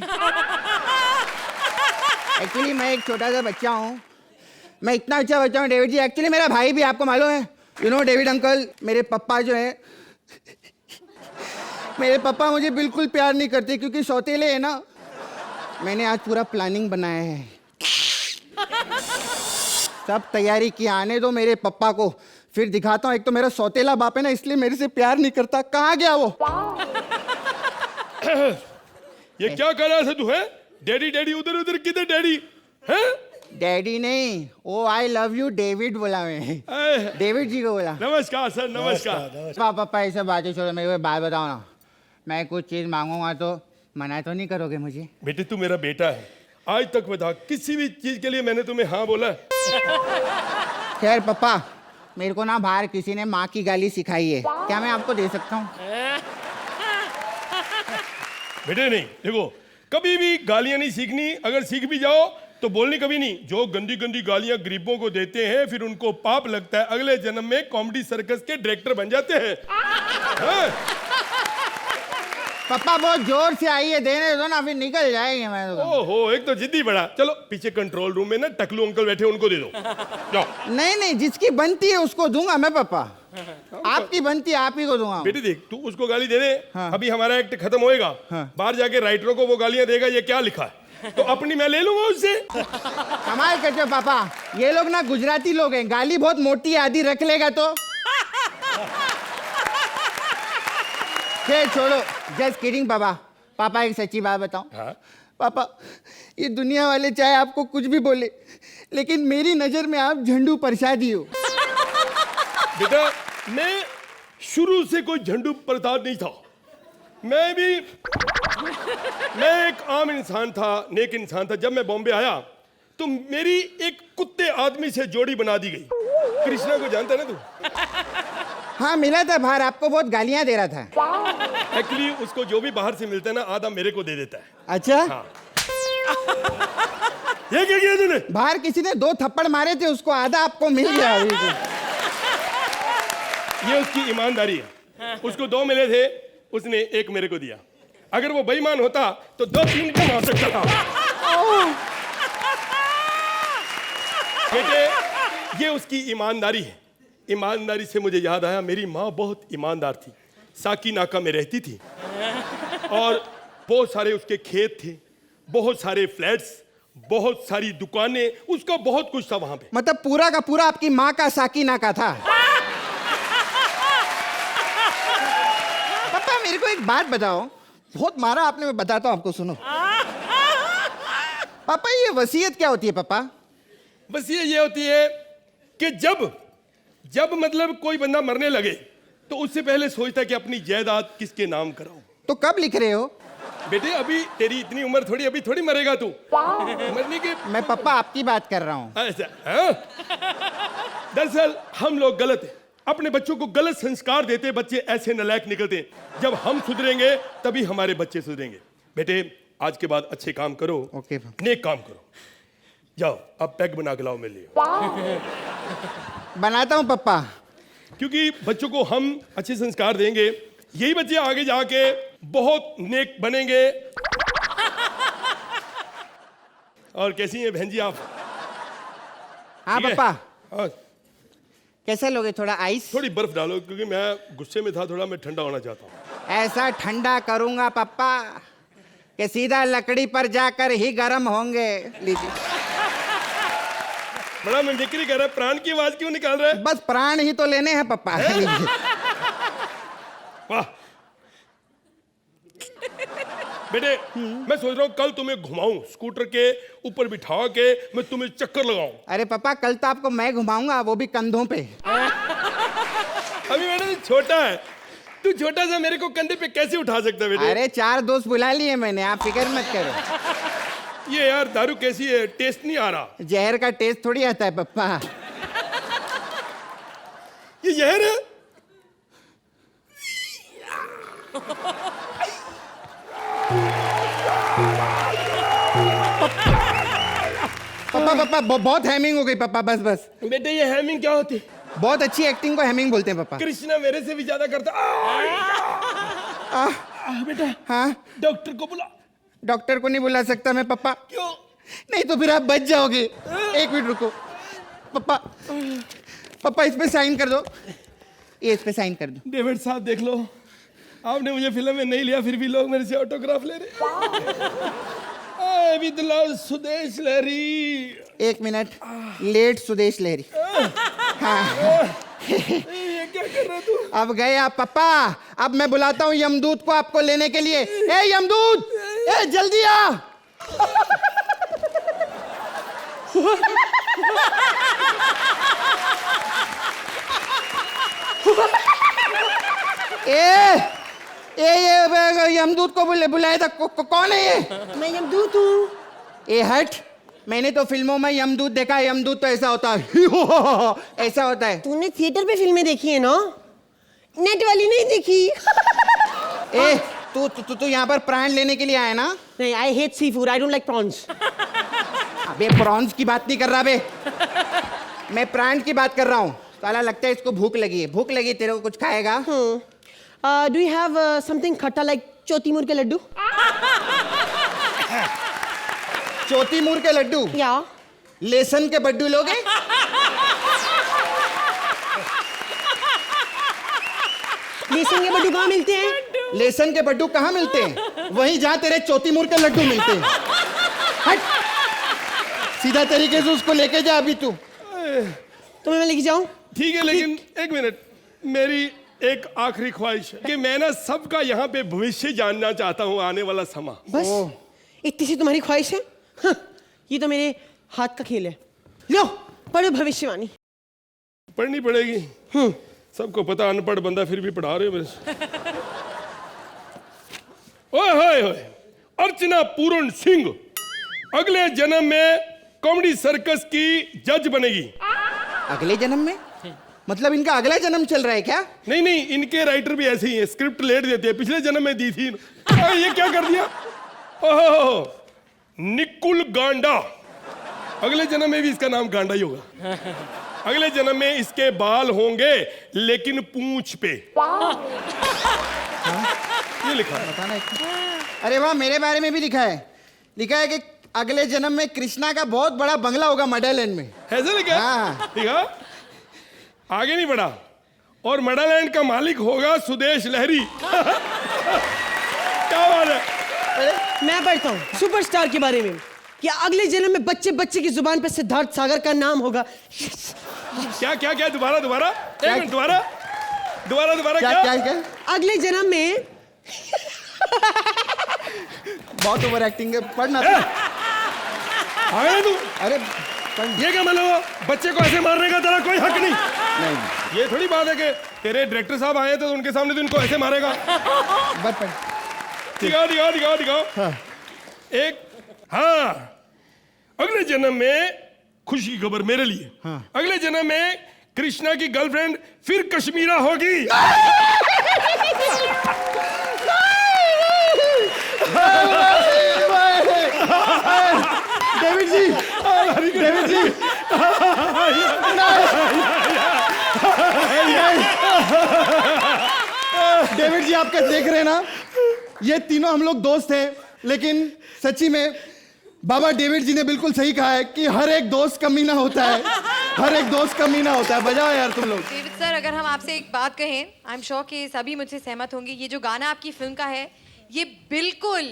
एक्चुअली मैं एक छोटा सा बच्चा हूँ. मैं इतना अच्छा बच्चा हूँ डेविड जी. एक्चुअली मेरा भाई भी, आपको मालूम है, यू नो डेविड अंकल, मेरे पापा जो है, मेरे पापा मुझे बिल्कुल प्यार नहीं करते क्योंकि सौतेले है ना. मैंने आज पूरा प्लानिंग बनाया है, सब तैयारी की. आने दो मेरे पापा को, फिर दिखाता हूँ. एक तो मेरा सौतेला बाप है ना, इसलिए मेरे से प्यार नहीं करता. कहाँ गया वो?
ये क्या कर रहा है तू? है डैडी डैडी, उधर उधर किधर डैडी है?
डैडी नहीं, ओ आई लव यू डेविड बोला मैं. डेविड जी को बोला.
नमस्कार सर, नमस्कार.
पापा ये सब बातें छोड़ो, मेरे को बात बताओ ना. मैं कुछ चीज मांगूंगा तो मना तो नहीं करोगे मुझे?
बेटे तू मेरा बेटा है, आज तक बता किसी भी चीज के लिए मैंने तुम्हें हाँ बोला?
खैर पापा, मेरे को ना बाहर किसी ने माँ की गाली सिखाई है, क्या मैं आपको दे सकता हूँ?
बेटे नहीं, देखो कभी भी गालियां नहीं सीखनी. अगर सीख भी जाओ तो बोलनी कभी नहीं. जो गंदी गंदी गालियां गरीबों को देते हैं, फिर उनको पाप लगता है, अगले जन्म में कॉमेडी सर्कस के डायरेक्टर बन जाते हैं.
पापा बहुत जोर से आई है, देने दो ना, फिर निकल जाएंगे. मैं तो
ओहो, एक तो जिद्दी बड़ा. चलो पीछे कंट्रोल रूम में ना टकलू अंकल बैठे, उनको दे दो. जाओ.
नहीं नहीं, जिसकी बनती है उसको दूंगा मैं पापा. आपकी बनती है आप ही को दूंगा.
बेटे देख, तू उसको गाली दे दे.
हाँ.
अभी हमारा एक्ट खत्म होएगा, बाहर जाके राइटरों को वो गालियां देगा, ये क्या लिखा है, तो अपनी मैं ले लूंगा उससे.
कमाल करते हो पापा. ये लोग ना गुजराती लोग हैं, गाली बहुत मोटी है, आधी रख लेगा तो. छोड़ो, जस्ट किडिंग पापा. पापा एक सच्ची बात बताओ.
हाँ?
पापा, ये दुनिया वाले चाहे आपको कुछ भी बोले, लेकिन मेरी नजर में आप झंडू प्रसादी हो.
बेटा मैं
शुरू से कोई झंडू प्रसाद नहीं था। मैं एक आम इंसान था, नेक इंसान था। जब मैं बॉम्बे आया तो मेरी एक कुत्ते आदमी से जोड़ी बना दी गई। कृष्णा को जानता है ना तू?
हाँ मिला था बाहर, आपको बहुत गालियां दे रहा था।
एक्चुअली उसको जो भी बाहर से मिलता है ना, आधा मेरे को दे देता है।
अच्छा
हाँ। ये क्या किया तूने?
बाहर किसी ने 2 थप्पड़ मारे थे, उसको आधा आपको मिल गया अभी तो।
ये उसकी ईमानदारी है। उसको 2 मिले थे, उसने 1 मेरे को दिया। अगर वो बेईमान होता तो 2-3 को मार सकता था। बेटे, ये उसकी ईमानदारी है। ईमानदारी से मुझे याद आया, मेरी माँ बहुत ईमानदार थी। साकी नाका में रहती थी और बहुत सारे उसके खेत थे, बहुत सारे फ्लैट्स, बहुत सारी दुकानें, उसका बहुत कुछ था वहां पे।
मतलब पूरा का पूरा आपकी माँ का साकी नाका था। पापा मेरे को एक बात बताओ, बहुत मारा आपने, मैं बताता हूँ आपको, सुनो। पापा ये वसीयत क्या होती है पापा?
वसीयत ये होती है कि जब मतलब कोई बंदा मरने लगे तो उससे पहले सोचता है कि अपनी जायदाद किसके नाम कराऊं।
तो कब लिख रहे हो?
बेटे अभी तेरी इतनी उम्र थोड़ी, अभी थोड़ी मरेगा तू। मरने के
मैं पापा आपकी बात कर रहा हूँ।
ऐसा हाँ? दरअसल हम लोग गलत हैं, अपने बच्चों को गलत संस्कार देते, बच्चे ऐसे नालायक निकलते हैं। जब हम सुधरेंगे तभी हमारे बच्चे सुधरेंगे। बेटे आज के बाद अच्छे काम करो,
ओके
नेक काम करो। जाओ अब पैक बना के लाओ मेरे लिए।
बनाता हूँ पापा।
क्योंकि बच्चों को हम अच्छे संस्कार देंगे, यही बच्चे आगे जाके बहुत नेक बनेंगे। और कैसी हैं बहन जी आप?
हाँ
ठीक है?
पापा।
हाँ।
कैसा लोगे? थोड़ा आइस?
थोड़ी बर्फ डालो, क्योंकि मैं गुस्से में था थोड़ा, मैं ठंडा होना चाहता हूँ।
ऐसा ठंडा करूंगा पापा कि सीधा लकड़ी पर जाकर ही गर्म होंगे। लीजिए।
बड़ा मिमिक्री कर रहा है, प्राण की आवाज क्यों निकाल रहा है?
बस प्राण ही तो लेने हैं पापा।
वाह बेटे, मैं सोच रहा हूँ कल तुम्हें घुमाऊं, स्कूटर के ऊपर बिठा के मैं तुम्हें चक्कर लगाऊं।
अरे पापा कल तो आपको मैं घुमाऊंगा, वो भी कंधों पे।
अभी मैंने छोटा है, तू छोटा सा मेरे को कंधे पे कैसे उठा सकता है बेटे?
अरे 4 दोस्त बुला लिए मैंने, आप फिक्र मत करो।
ये यार दारू कैसी है, टेस्ट नहीं आ रहा।
जहर का टेस्ट थोड़ी आता है पापा।
ये जहर है?
पापा पापा बहुत हैमिंग हो गई पापा, बस बस।
बेटे ये हैमिंग क्या होती है?
बहुत अच्छी एक्टिंग को हैमिंग बोलते हैं पापा।
कृष्णा मेरे से भी ज्यादा करता। बेटा
हाँ
डॉक्टर को बुला।
डॉक्टर को नहीं बुला सकता मैं पापा।
क्यों?
नहीं तो फिर आप बच जाओगे। 1 मिनट रुको पापा। पापा इस पे साइन कर दो, ये इस पे साइन कर दो।
डेविड साहब देख लो, आपने मुझे फिल्म में नहीं लिया, फिर भी लोग मेरे से ऑटोग्राफ ले रहे। With love Sudesh Lehri.
1 minute, let Sudesh Lehri. हाँ।
ये क्या कर रहा तू?
अब गए आप पापा, अब मैं बुलाता हूँ यमदूत को आपको लेने के लिए। ए यमदूत, ए जल्दी आ। ये यमदूत को बुलाया था, कौन है ये?
मैं यमदूत हूँ।
ए हट, मैंने तो फिल्मों में यमदूत देखा है, यमदूत तो ऐसा होता है। ऐसा होता है।
तूने थिएटर पे फिल्में देखी है ना, नेट वाली नहीं देखी।
ए तू यहाँ पर प्राण लेने के लिए आया ना?
नहीं, I hate sea food, I don't like prawns.
अबे प्रॉन्स की बात नहीं कर रहा बे, मैं प्राण की बात कर रहा हूँ। साला लगता है इसको भूख लगी है। भूख लगी, तेरे को कुछ खाएगा?
डू यू हैव समथिंग खट्टा लाइक चौतीमुर के लड्डू?
चौतीमुर के लड्डू?
या
लेसन के बड्डू लोगे?
लेसन के बड्डू कहाँ मिलते हैं?
लेसन के बड्डू कहाँ मिलते हैं? वहीं जहाँ तेरे चौतीमुर के लड्डू मिलते हैं। हट, सीधा तरीके से उसको लेके जा अभी तू।
तो मैं लेके जाऊं?
ठीक है, लेकिन 1 मिनट, मेरी एक आखिरी ख्वाहिश है कि मैं ना सबका यहाँ पे भविष्य जानना चाहता हूँ, आने वाला समा।
बस इतनी सी तुम्हारी ख्वाहिश है? हाँ, ये तो मेरे हाथ का खेल है। लो पढ़ो भविष्यवाणी।
पढ़नी पड़ेगी। सबको पता अनपढ़ बंदा फिर भी पढ़ा रहे हो मेरे से। ओए होए होए, अर्चना पूर्ण सिंह अगले जन्म में कॉमेडी सर्कस की जज बनेगी।
अगले जन्म में? मतलब इनका अगला जन्म चल रहा है क्या?
नहीं नहीं, इनके राइटर भी ऐसे ही हैं, स्क्रिप्ट लेट देते हैं, पिछले जन्म में दी थी। ये क्या कर दिया? ओहो, निकुल गांडा, अगले जन्म में भी इसका नाम गांडा ही होगा। अगले जन्म में इसके बाल होंगे लेकिन पूंछ पे। ये लिखा है।
अरे वाह, मेरे बारे में भी लिखा है कि अगले जन्म में कृष्णा का बहुत बड़ा बंगला होगा मडलैंड में।
ऐसे लिखा?
हाँ।
ठीक है, आगे नहीं बढ़ा। और मडलैंड का मालिक होगा सुदेश लहरी। क्या बात है।
मैं पढ़ता हूँ सुपरस्टार के बारे में कि अगले जन्म में बच्चे बच्चे की जुबान पे सिद्धार्थ सागर का नाम होगा।
क्या क्या क्या? दोबारा दोबारा, एक मिनट, दोबारा दोबारा दोबारा। क्या?
अगले जन्म में
बहुत ओवर एक्टिंग है, पढ़ना
तू।
अरे
ये क्या मतलब? बच्चे को ऐसे मारने का तेरा कोई हक नहीं। नहीं, ये थोड़ी बात है कि तेरे डायरेक्टर साहब आए थे तो उनके सामने तो इनको ऐसे मारेगा। दिखाओ दिखाओ दिखाओ दिखाओ। हाँ। एक, हाँ, अगले जन्म में खुशी की खबर मेरे लिए। हाँ। अगले जन्म में कृष्णा की गर्लफ्रेंड फिर कश्मीरा होगी।
डेविड जी, डेविड जी, डेविड जी, आप क्या देख रहे हैं ना, ये तीनों हम लोग दोस्त हैं, लेकिन सच्ची में बाबा डेविड जी ने बिल्कुल सही कहा है कि हर एक दोस्त कमीना होता है, हर एक दोस्त कमीना होता है। बजाओ यार तुम लोग।
डेविड सर, अगर हम आपसे एक बात कहें, आई एम श्योर कि सभी मुझसे सहमत होंगे, ये जो गाना आपकी फिल्म का है ये बिल्कुल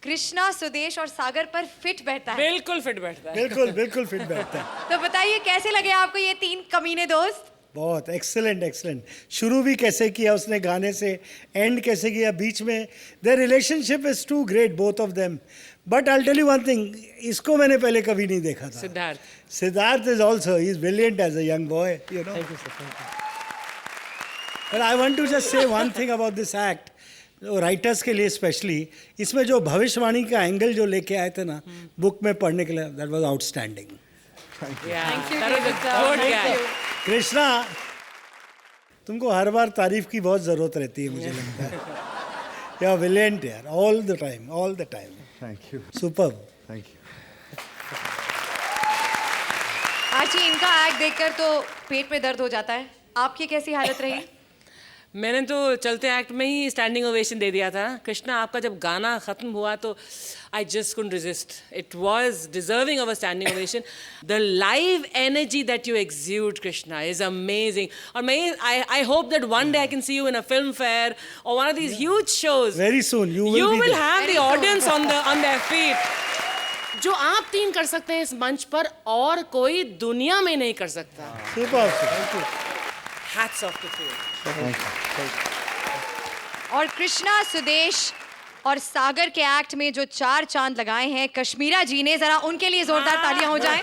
कृष्णा, सुदेश और सागर पर फिट बैठता है।
बिल्कुल फिट बैठता है।
बिल्कुल बिल्कुल फिट बैठता है।
तो बताइए कैसे लगे आपको ये तीन कमीने दोस्त?
बहुत एक्सेलेंट एक्सेलेंट। शुरू भी कैसे किया उसने गाने से, एंड कैसे किया बीच में। Their relationship is too great, both of them. But I tell you one thing, इसको मैंने पहले कभी नहीं देखा था। Siddharth is also, he is brilliant as a young boy, you know.
Thank you sir, thank you.
But I want to just say one thing about this act, writers के लिए specially, इसमें जो भविष्यवाणी का एंगल जो लेके आए थे ना बुक में पढ़ने के लिए, दैट वाज आउटस्टैंडिंग। कृष्णा, तुमको हर बार तारीफ की बहुत जरूरत रहती है, मुझे लगता है। यू आर ब्रिलियंट यार, all the time, all the time.
Thank you,
super,
thank you.
Archie, इनका एक्ट देखकर तो पेट में दर्द हो जाता है। आपकी कैसी हालत रही?
मैंने तो चलते एक्ट में ही स्टैंडिंग ओवेशन दे दिया था। कृष्णा, आपका जब गाना खत्म हुआ तो I just couldn't resist, it was deserving of a standing ovation. The live energy that you exude Krishna is amazing. और मैं I hope that one day I can see you in a Filmfare और one of these huge shows.
Very soon you
will have the audience on their feet. जो आप तीन कर सकते हैं इस मंच पर, और कोई दुनिया में नहीं कर सकता।
Super, thank you.
Hats off to you.
और कृष्णा, सुदेश और सागर के एक्ट में जो 4 चांद लगाए हैं कश्मीरा जी ने, जरा उनके लिए जोरदार तालियां हो जाएं।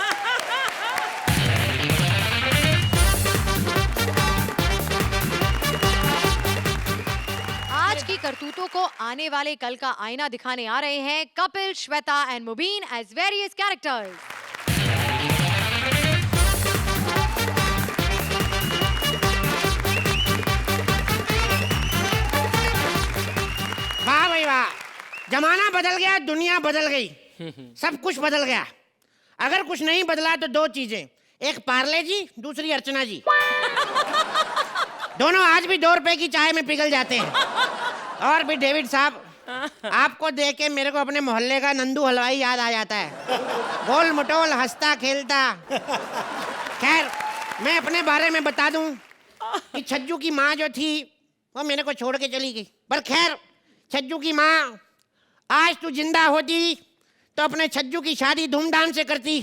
आज की करतूतों को आने वाले कल का आईना दिखाने आ रहे हैं Kapil, Shweta and Mubeen as various characters.
वाह भाई वाह, जमाना बदल गया, दुनिया बदल गई, सब कुछ बदल गया। अगर कुछ नहीं बदला तो 2 चीजें, एक पार्ले जी, दूसरी अर्चना जी। दोनों आज भी 2 रुपए की चाय में पिघल जाते हैं। और भी डेविड साहब, आपको देख के मेरे को अपने मोहल्ले का नंदू हलवाई याद आ जाता है, गोल मटोल हंसता खेलता। खैर, मैं अपने बारे में बता दूं कि छज्जू की माँ जो थी वो मेरे को छोड़ के चली गई। पर खैर, छज्जू की माँ, आज तू जिंदा होती तो अपने छज्जू की शादी धूमधाम से करती।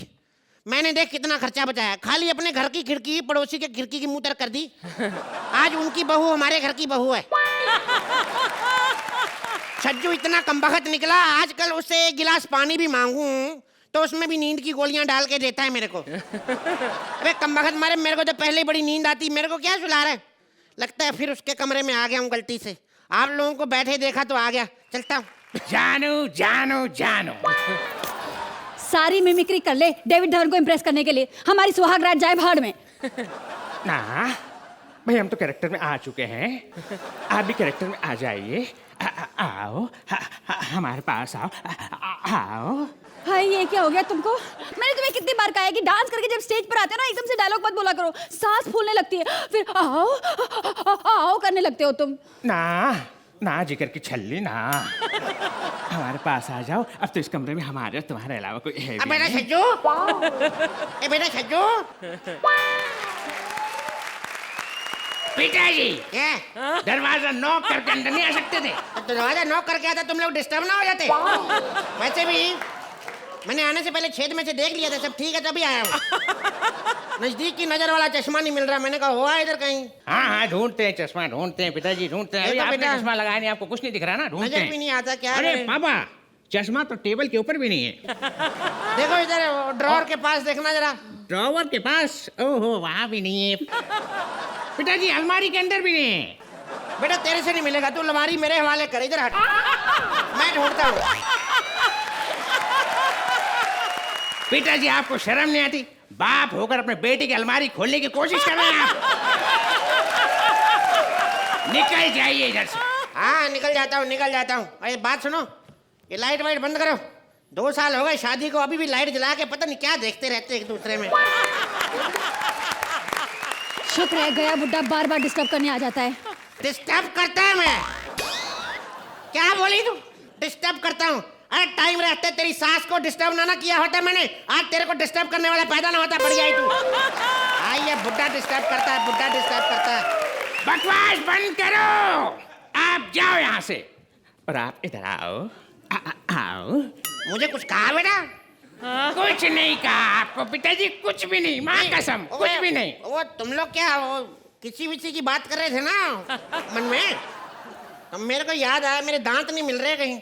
मैंने देख कितना खर्चा बचाया, खाली अपने घर की खिड़की पड़ोसी के खिड़की की मुंह तर कर दी। आज उनकी बहू हमारे घर की बहू है। छज्जू इतना कमबख्त निकला, आजकल उससे 1 गिलास पानी भी मांगू तो उसमें भी नींद की गोलियां डाल के देता है मेरे को। अबे कमबख्त मारे, मेरे को तो पहले ही बड़ी नींद आती, मेरे को क्या सुला रहा है? लगता है फिर उसके कमरे में आ गया हूँ गलती से। आप लोगों को बैठे देखा तो आ गया, चलता हूँ।
जानू जानू जानू।
सारी मिमिक्री कर ले डेविड धवन को इम्प्रेस करने के लिए, हमारी सुहाग रात जाए भाड़ में।
ना भाई, हम तो कैरेक्टर में आ चुके हैं, आप भी कैरेक्टर में आ जाइए। आओ हमारे पास आओ। आओ।
हाय, ये क्या हो गया तुमको? मैंने तुम्हें कितनी बार कहा है कि डांस करके जब स्टेज पर आते हो ना, एकदम से डायलॉग मत बोला करो, सांस फूलने लगती है, फिर आओ आओ करने लगते हो तुम।
ना ना जिगर की छल्ली ना, हमारे पास आ जाओ। अब तो इस कमरे में हमारे और तुम्हारे अलावा कोई है भी
बेटा
नहीं।
छज्जू, बेटा छज्जू। पिताजी, दरवाजा नॉक करके अंदर नहीं आ सकते थे? दरवाजा नॉक करके आता तुम लोग डिस्टर्ब ना हो जाते? वैसे भी मैंने आने से पहले छेद में से देख लिया था, सब ठीक है तभी आया हूँ। नजदीक की नजर वाला चश्मा नहीं मिल रहा, मैंने कहा हुआ इधर कहीं।
हाँ हाँ, ढूंढते हैं चश्मा, ढूंढते हैं पिताजी, ढूंढते हैं। आपने चश्मा लगाया नहीं, आपको कुछ नहीं दिख रहा ना, ढूंढते हैं।
नजर भी नहीं आता क्या?
अरे पापा, चश्मा तो टेबल के ऊपर भी नहीं है।
देखो इधर ड्रॉअर के पास देखना जरा।
ड्रॉवर के पास? ओहो, वहाँ भी नहीं है पिताजी, अलमारी के अंदर भी नहीं है।
बेटा तेरे से नहीं मिलेगा, तू अलमारी मेरे हवाले कर, इधर हट, मैं ढूंढता हूँ।
पिताजी, आपको शर्म नहीं आती? बाप होकर अपने बेटे की अलमारी खोलने की कोशिश कर रहे हैं आप। निकल जाइए इधर से।
हाँ निकल जाता हूँ, निकल जाता हूँ। अरे बात सुनो, ये लाइट वाइट बंद करो। 2 साल हो गए शादी को, अभी भी लाइट जला के पता नहीं क्या देखते रहते एक दूसरे में।
शुक्र है गया बुड्ढा बार बार डिस्टर्ब करने आ जाता है।
डिस्टर्ब करता है? मैं क्या बोली तू? डिस्टर्ब करता हूँ? अरे टाइम रहते तेरी सास को डिस्टर्ब ना किया होता मैंने, आज तेरे को डिस्टर्ब करने वाला पैदा ना होता, पड़ जाए तू। हाँ, ये बुड्ढा डिस्टर्ब करता है, बुड्ढा डिस्टर्ब करता है।
बकवास बंद करो, आप जाओ यहाँ से और आप इधर आओ। आओ।
मुझे कुछ कहा बेटा?
कुछ नहीं कहा आपको पिताजी, कुछ भी नहीं, माँ कसम, कुछ भी नहीं।
वो तुम लोग क्या वो किसी विसी की बात कर रहे थे ना मन में, तो मेरे को याद आया मेरे दांत नहीं मिल रहे कहीं।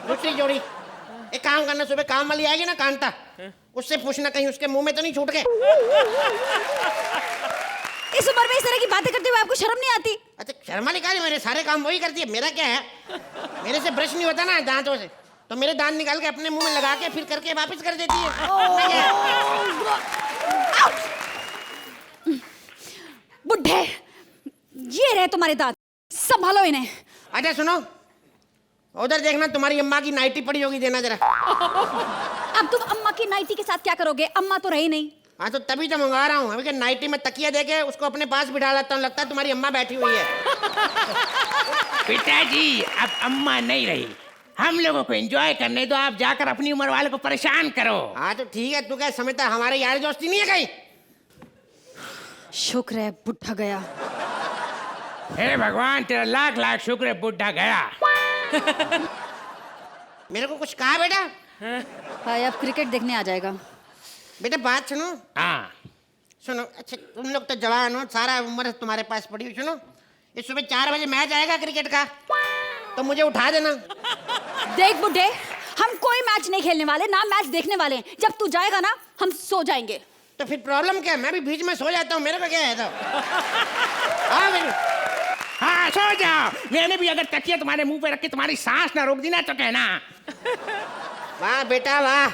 दूसरी जोड़ी, एक काम करना, सुबह काम वाली आएगी ना कांता, उससे पूछना कहीं उसके मुंह में तो नहीं छूट गए।
इस उम्र में इस तरह की बातें करते हुए आपको शर्म नहीं आती?
अच्छा शर्मा निकाली, मेरे सारे काम वही करती है। मेरा क्या है, मेरे से ब्रश नहीं होता ना दांतों से, तो मेरे दांत निकाल के अपने मुंह में लगा के फिर करके वापस कर देती है।
बुड्ढे, ये रहे तुम्हारे दांत, संभालो इन्हें।
अच्छा सुनो, उधर देखना तुम्हारी अम्मा की नाइटी पड़ी होगी, देना जरा।
अब तुम अम्मा की नाइटी के साथ क्या करोगे? अम्मा तो रही नहीं।
हाँ तो तभी तो मंगा रहा हूँ, अभी नाइटी में तकिया देके उसको अपने पास बिठा लेता हूँ, लगता है तुम्हारी अम्मा बैठी हुई है।
पिताजी, अब अम्मा नहीं रही, हम लोगों को एंजॉय करने दो, आप जाकर अपनी उम्र वाले को परेशान करो।
हाँ तो ठीक है, तू क्या समझता हमारे यार दोस्ती नहीं है कहीं?
शुक्र है बुड्ढा गया।
हे भगवान, तेरा लाख लाख शुक्र है बुड्ढा गया।
मेरे को कुछ कहा बेटा?
भाई अब क्रिकेट देखने आ जाएगा।
बेटा बात सुनो।
हाँ
सुनो, अच्छा तुम लोग तो जवान हो, सारा उम्र तुम्हारे पास पड़ी हुई। सुनो, ये सुबह 4 बजे मैच आएगा क्रिकेट का, तो मुझे उठा देना।
देख बुड्ढे, हम कोई मैच नहीं खेलने वाले, ना मैच देखने वाले हैं। जब तू जाएगा ना, हम सो जाएंगे।
तो फिर प्रॉब्लम क्या है? मैं भी बीच में सो जाता हूँ, मेरे को क्या है तो। हाँ मेरी,
हाँ सो जाओ। मैंने भी अगर तकिया तुम्हारे मुंह पे रख के तुम्हारी सांस ना रोक दी ना तो कहना।
वाह बेटा वाह,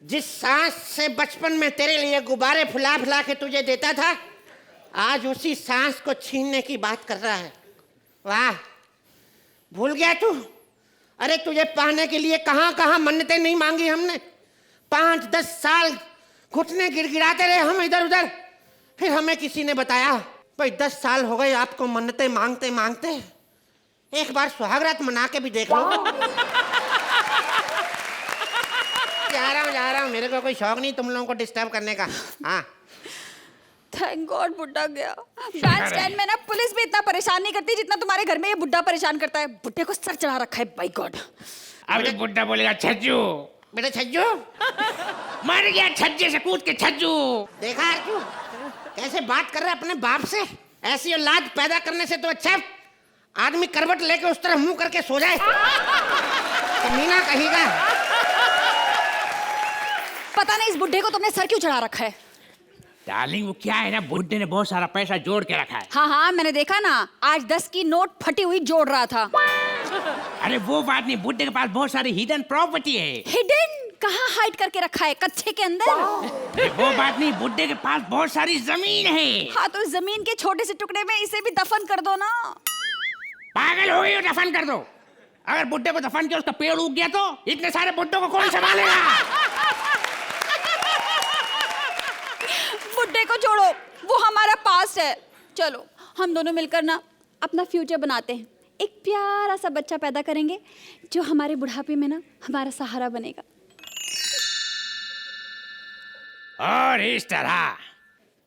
जिस सांस से बचपन में तेरे लिए गुब्बारे फुला फुला के तुझे देता था, आज उसी सांस को छीनने की बात कर रहा है। वाह, भूल गया तू? अरे तुझे पाने के लिए कहाँ कहाँ मन्नतें नहीं मांगी हमने। 5-10 साल घुटने गिड़गिड़ाते रहे हम इधर उधर, फिर हमें किसी ने बताया भाई 10 साल हो गए आपको मन्नतें मांगते मांगते, एक बार सुहागरात मना के भी देख लो। जा रहा हूँ, मेरे को कोई शौक नहीं तुम लोगों को डिस्टर्ब करने का। हाँ
थैंक गॉड बुड्ढा गया। बैंड स्टैंड में ना पुलिस भी इतना परेशान नहीं करती जितना तुम्हारे घर में ये बुड्ढा परेशान करता है। बुड्ढे को सर चढ़ा रखा है, बाय गॉड।
अभी बुड्ढा बोलेगा छज्जू।
बेटा छज्जू
मर गया छज्जे से कूद के छज्जू।
देखा अर्जू कैसे बात कर रहा है अपने बाप से? ऐसी औलाद पैदा करने से तो अच्छा आदमी करवट लेके उस तरह मुंह करके सो जाए। कमीना कहेगा।
पता नहीं इस बुड्ढे को तुमने सर क्यों चढ़ा रखा है।
डार्लिंग वो क्या है ना, बुड्ढे ने बहुत सारा पैसा जोड़ के रखा है।
हाँ हाँ मैंने देखा ना, आज 10 की नोट फटी हुई जोड़ रहा था।
अरे वो बात नहीं, बुड्ढे के पास बहुत सारी हिडन प्रॉपर्टी है।
हिडन कहाँ हाइड करके रखा है, कच्छे के अंदर?
अरे वो बात नहीं, बुड्ढे के पास बहुत सारी जमीन है।
हाँ तो जमीन के छोटे से टुकड़े में इसे भी दफन कर दो ना।
पागल हो गई हो, दफन कर दो। अगर बुड्ढे को दफन किया उसका पेड़ उग गया तो इतने सारे बुड्ढों को कौन संभालेगा?
बुड्ढे को छोड़ो, वो हमारा पास्ट है। चलो हम दोनों मिलकर ना अपना फ्यूचर बनाते हैं। एक प्यारा सा बच्चा पैदा करेंगे जो हमारे बुढ़ापे में ना हमारा सहारा बनेगा।
और इस तरह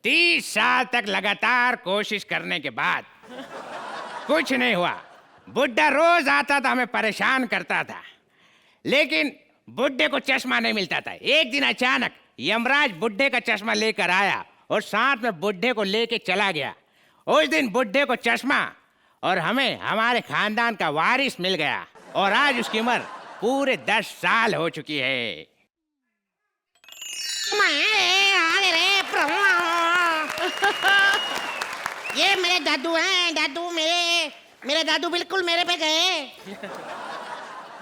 30 साल तक लगातार कोशिश करने के बाद कुछ नहीं हुआ। बुड्ढा रोज आता था, हमें परेशान करता था, लेकिन बुड्ढे को चश्मा नहीं मिलता था। एक दिन अचानक यमराज बुड्ढे का चश्मा लेकर आया और साथ में बुड्ढे को लेके चला गया। उस दिन बुड्ढे को चश्मा और हमें हमारे खानदान का वारिस मिल गया और आज उसकी उम्र पूरे 10 साल हो चुकी है।
ये मेरे दादू हैं, दादू मेरे दादू बिल्कुल मेरे पे गए।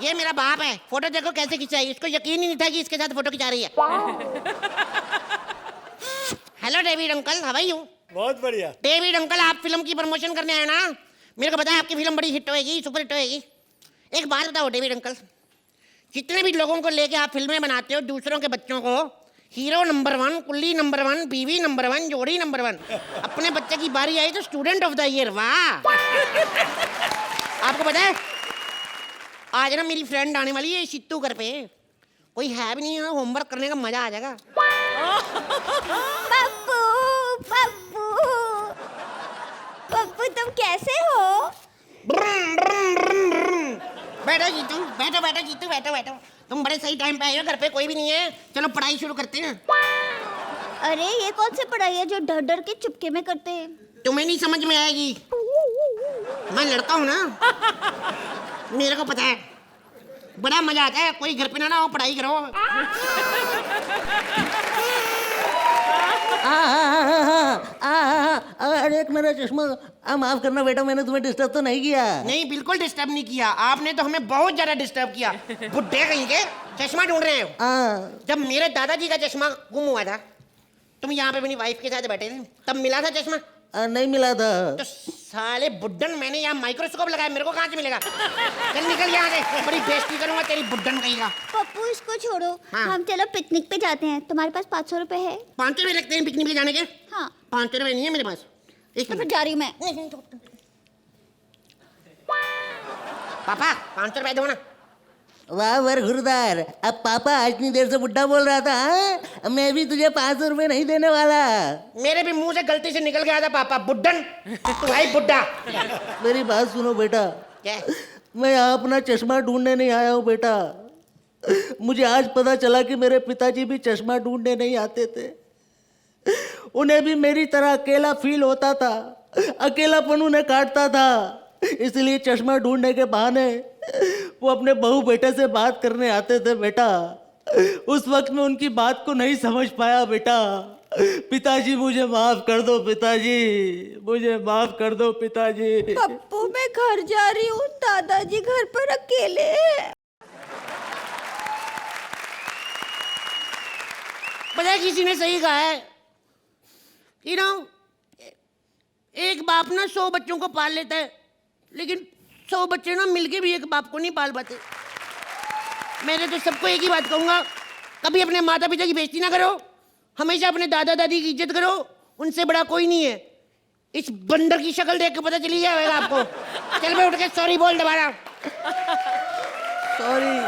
ये मेरा बाप है, फोटो देखो कैसे खिंचाई, इसको यकीन ही नहीं था कि इसके साथ फोटो खिंचा रही है। Hello David uncle, how are you?
बहुत बढ़िया।
डेविड अंकल, आप फिल्म की प्रमोशन करने आए ना? मेरे को पता है आपकी फिल्म बड़ी हिट होएगी, सुपर हिट होएगी। एक बात बताओ डेविड अंकल, जितने भी लोगों को लेके आप फिल्में बनाते हो, दूसरों के बच्चों को, हीरो नंबर 1, कुल्ली नंबर 1, बीवी नंबर 1, जोड़ी नंबर 1, अपने बच्चे की बारी आई तो स्टूडेंट ऑफ द ईयर। वाह! आपको पता है आज ना मेरी फ्रेंड आने वाली है सित्तू घर पे, कोई है भी नहीं है, होमवर्क करने का मजा आ जाएगा।
पप्पू पप्पू पप्पू तुम कैसे हो?
बैठो जीतू, बैठो बैठो जीतू, बैठो बैठो। तुम बड़े सही टाइम पे आए हो, घर पे कोई भी नहीं है। चलो पढ़ाई शुरू करते हैं।
अरे ये कौन सी पढ़ाई है जो डर डर के चुपके में करते हैं?
तुम्हें नहीं समझ में आएगी, मैं लड़का हूँ ना, मेरे को पता है, बड़ा मजा आता है। कोई घर पे ना हो, पढ़ाई करो।
अरे एक मेरा चश्मा, माफ करना बेटा, मैंने तुम्हें डिस्टर्ब तो नहीं किया?
नहीं, बिल्कुल डिस्टर्ब नहीं किया, आपने तो हमें बहुत ज्यादा डिस्टर्ब किया। बुड्ढे कहीं के चश्मा ढूंढ रहे हो। जब मेरे दादाजी का चश्मा गुम हुआ था, तुम यहाँ पे मेरी वाइफ के साथ बैठे थे, तब मिला था चश्मा?
नहीं मिला था।
तो साले बुड्ढन, मैंने यहाँ माइक्रोस्कोप लगाया, मेरे को कहाँ से मिलेगा? चल निकल यहाँ से, बड़ी बेइज्जती करूंगा तेरी बुड्ढन कहीं का।
पप्पू इसको छोड़ो,
हाँ।
हम चलो पिकनिक पे जाते हैं। तुम्हारे पास 500 रुपए है?
500 रुपये लगते हैं पिकनिक पे जाने के?
हाँ।
500 रुपये नहीं है मेरे पास। एक
तो फिर जा रही हूँ मैं।
पापा 500 रुपये दो ना।
वाह वर घुरदार, अब पापा आज इतनी देर से बुड्ढा बोल रहा था। हाँ? मैं भी तुझे 500 रुपये नहीं देने वाला।
मेरे भी मुंह से गलती से निकल गया था पापा, बुड्ढन तू भाई बुड्ढा।
मेरी बात सुनो बेटा,
क्या?
मैं यहाँ अपना चश्मा ढूंढने नहीं आया हूँ बेटा। मुझे आज पता चला कि मेरे पिताजी भी चश्मा ढूंढने नहीं आते थे। उन्हें भी मेरी तरह अकेला फील होता था, अकेलापन उन्हें काटता था, इसलिए चश्मा ढूंढने के बहाने वो अपने बहू बेटे से बात करने आते थे बेटा। उस वक्त में उनकी बात को नहीं समझ पाया बेटा। पिताजी मुझे माफ कर दो, पिताजी मुझे माफ कर दो पिताजी।
पप्पू मैं घर जा रही हूँ, दादाजी घर पर अकेले हैं।
पता है किसी ने सही कहा है, you know, एक बाप ना 100 बच्चों को पाल लेता है, लेकिन 100 बच्चे ना मिलके भी एक बाप को नहीं पाल पाते। मैंने तो सबको एक ही बात कहूँगा, कभी अपने माता पिता की बेइज्जती ना करो, हमेशा अपने दादा दादी की इज्जत करो, उनसे बड़ा कोई नहीं है। इस बंदर की शक्ल देख के पता चली जाएगा आपको। चल बे, उठ के सॉरी बोल दोबारा।
सॉरी।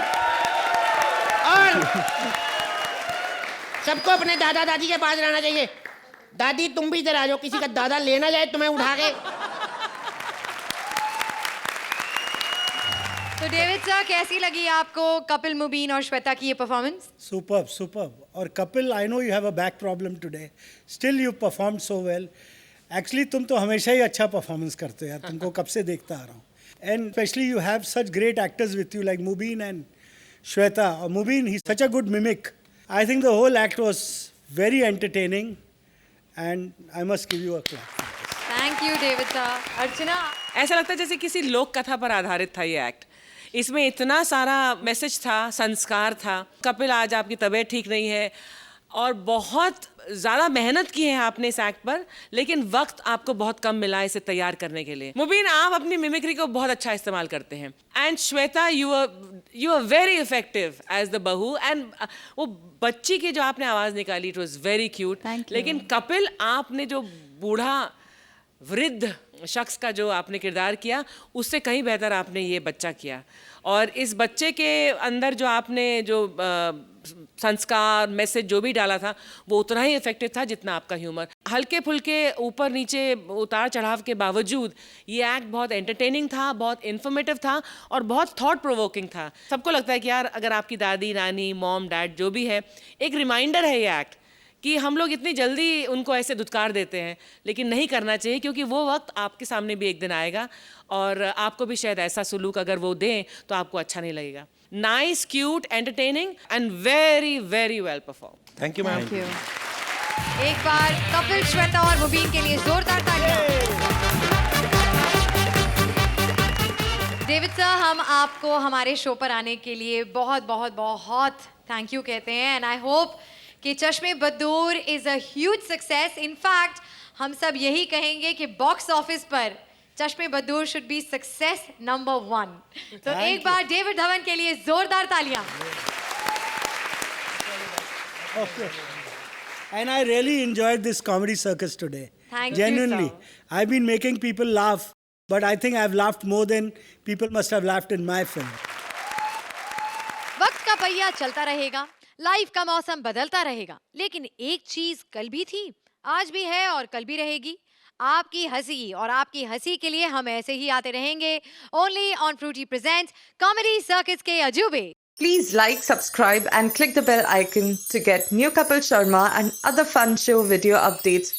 और सबको अपने दादा दादी के पास रहना चाहिए। दादी तुम भी इधर आ जाओ, किसी का दादा लेना जाए तुम्हें उठा के।
तो डेविड सर, कैसी लगी आपको कपिल मुबीन और श्वेता की ये परफॉर्मेंस?
Superb superb. और Kapil, I know you have a back problem today, still you perform so well. Actually तुम तो हमेशा ही अच्छा परफॉर्मेंस करते हो यार, तुमको कब से देखता आ रहा हूँ। And specially you have such great actors with you like Mubeen and Shweta. Mubeen, he such a good mimic. I think the whole act was very entertaining and I must give you a clap.
Thank you David sir. Archana,
ऐसा लगता है जैसे किसी लोक कथा पर आधारित था ये एक्ट। इसमें इतना सारा मैसेज था, संस्कार था। कपिल, आज आपकी तबीयत ठीक नहीं है और बहुत ज़्यादा मेहनत की है आपने इस एक्ट पर, लेकिन वक्त आपको बहुत कम मिला इसे तैयार करने के लिए। मुबीन, आप अपनी मिमिक्री को बहुत अच्छा इस्तेमाल करते हैं। And Shweta, you are very effective as the बहू। एंड वो बच्ची की जो आपने आवाज़ निकाली, इट वॉज वेरी क्यूट। लेकिन कपिल, आपने जो बूढ़ा वृद्ध शख्स का जो आपने किरदार किया, उससे कहीं बेहतर आपने ये बच्चा किया। और इस बच्चे के अंदर जो आपने जो संस्कार, मैसेज जो भी डाला था, वो उतना ही इफेक्टिव था जितना आपका ह्यूमर। हल्के फुल्के ऊपर नीचे उतार चढ़ाव के बावजूद ये एक्ट बहुत एंटरटेनिंग था, बहुत इन्फॉर्मेटिव था और बहुत थॉट प्रोवोकिंग था। सबको लगता है कि यार, अगर आपकी दादी, नानी, मॉम, डैड जो भी है, एक रिमाइंडर है ये एक्ट कि हम लोग इतनी जल्दी उनको ऐसे धुतकार देते हैं, लेकिन नहीं करना चाहिए, क्योंकि वो वक्त आपके सामने भी एक दिन आएगा और आपको भी शायद ऐसा सुलूक अगर वो दें तो आपको अच्छा नहीं लगेगा। Nice, cute, entertaining and very very well perform.
Thank you ma'am.
Thank you. एक बार कपिल, श्वेता और मुबीन के लिए जोरदार तालियां। डेविड सर, हम आपको हमारे शो पर आने के लिए बहुत बहुत बहुत थैंक यू कहते हैं। एंड आई होप कि Chashme Baddoor is a huge success. In fact हम सब यही कहेंगे कि बॉक्स ऑफिस पर Chashme Baddoor should be success number 1। तो एक बार डेविड धवन के लिए जोरदार तालियां।
Okay. And I really enjoyed this comedy circus today.
Thank you,
Genuinely.
sir.
I've been making people laugh, but I think I've laughed more than people must have laughed in my film.
वक्त का पहिया चलता रहेगा, life का मौसम बदलता रहेगा, लेकिन एक चीज कल भी थी, आज भी है और कल भी रहेगी। आपकी हंसी, और आपकी हंसी के लिए हम ऐसे ही आते रहेंगे। Only on Frooti presents comedy circus के अजूबे।
Please like, subscribe and click the bell icon to get new Kapil Sharma and other fun show video updates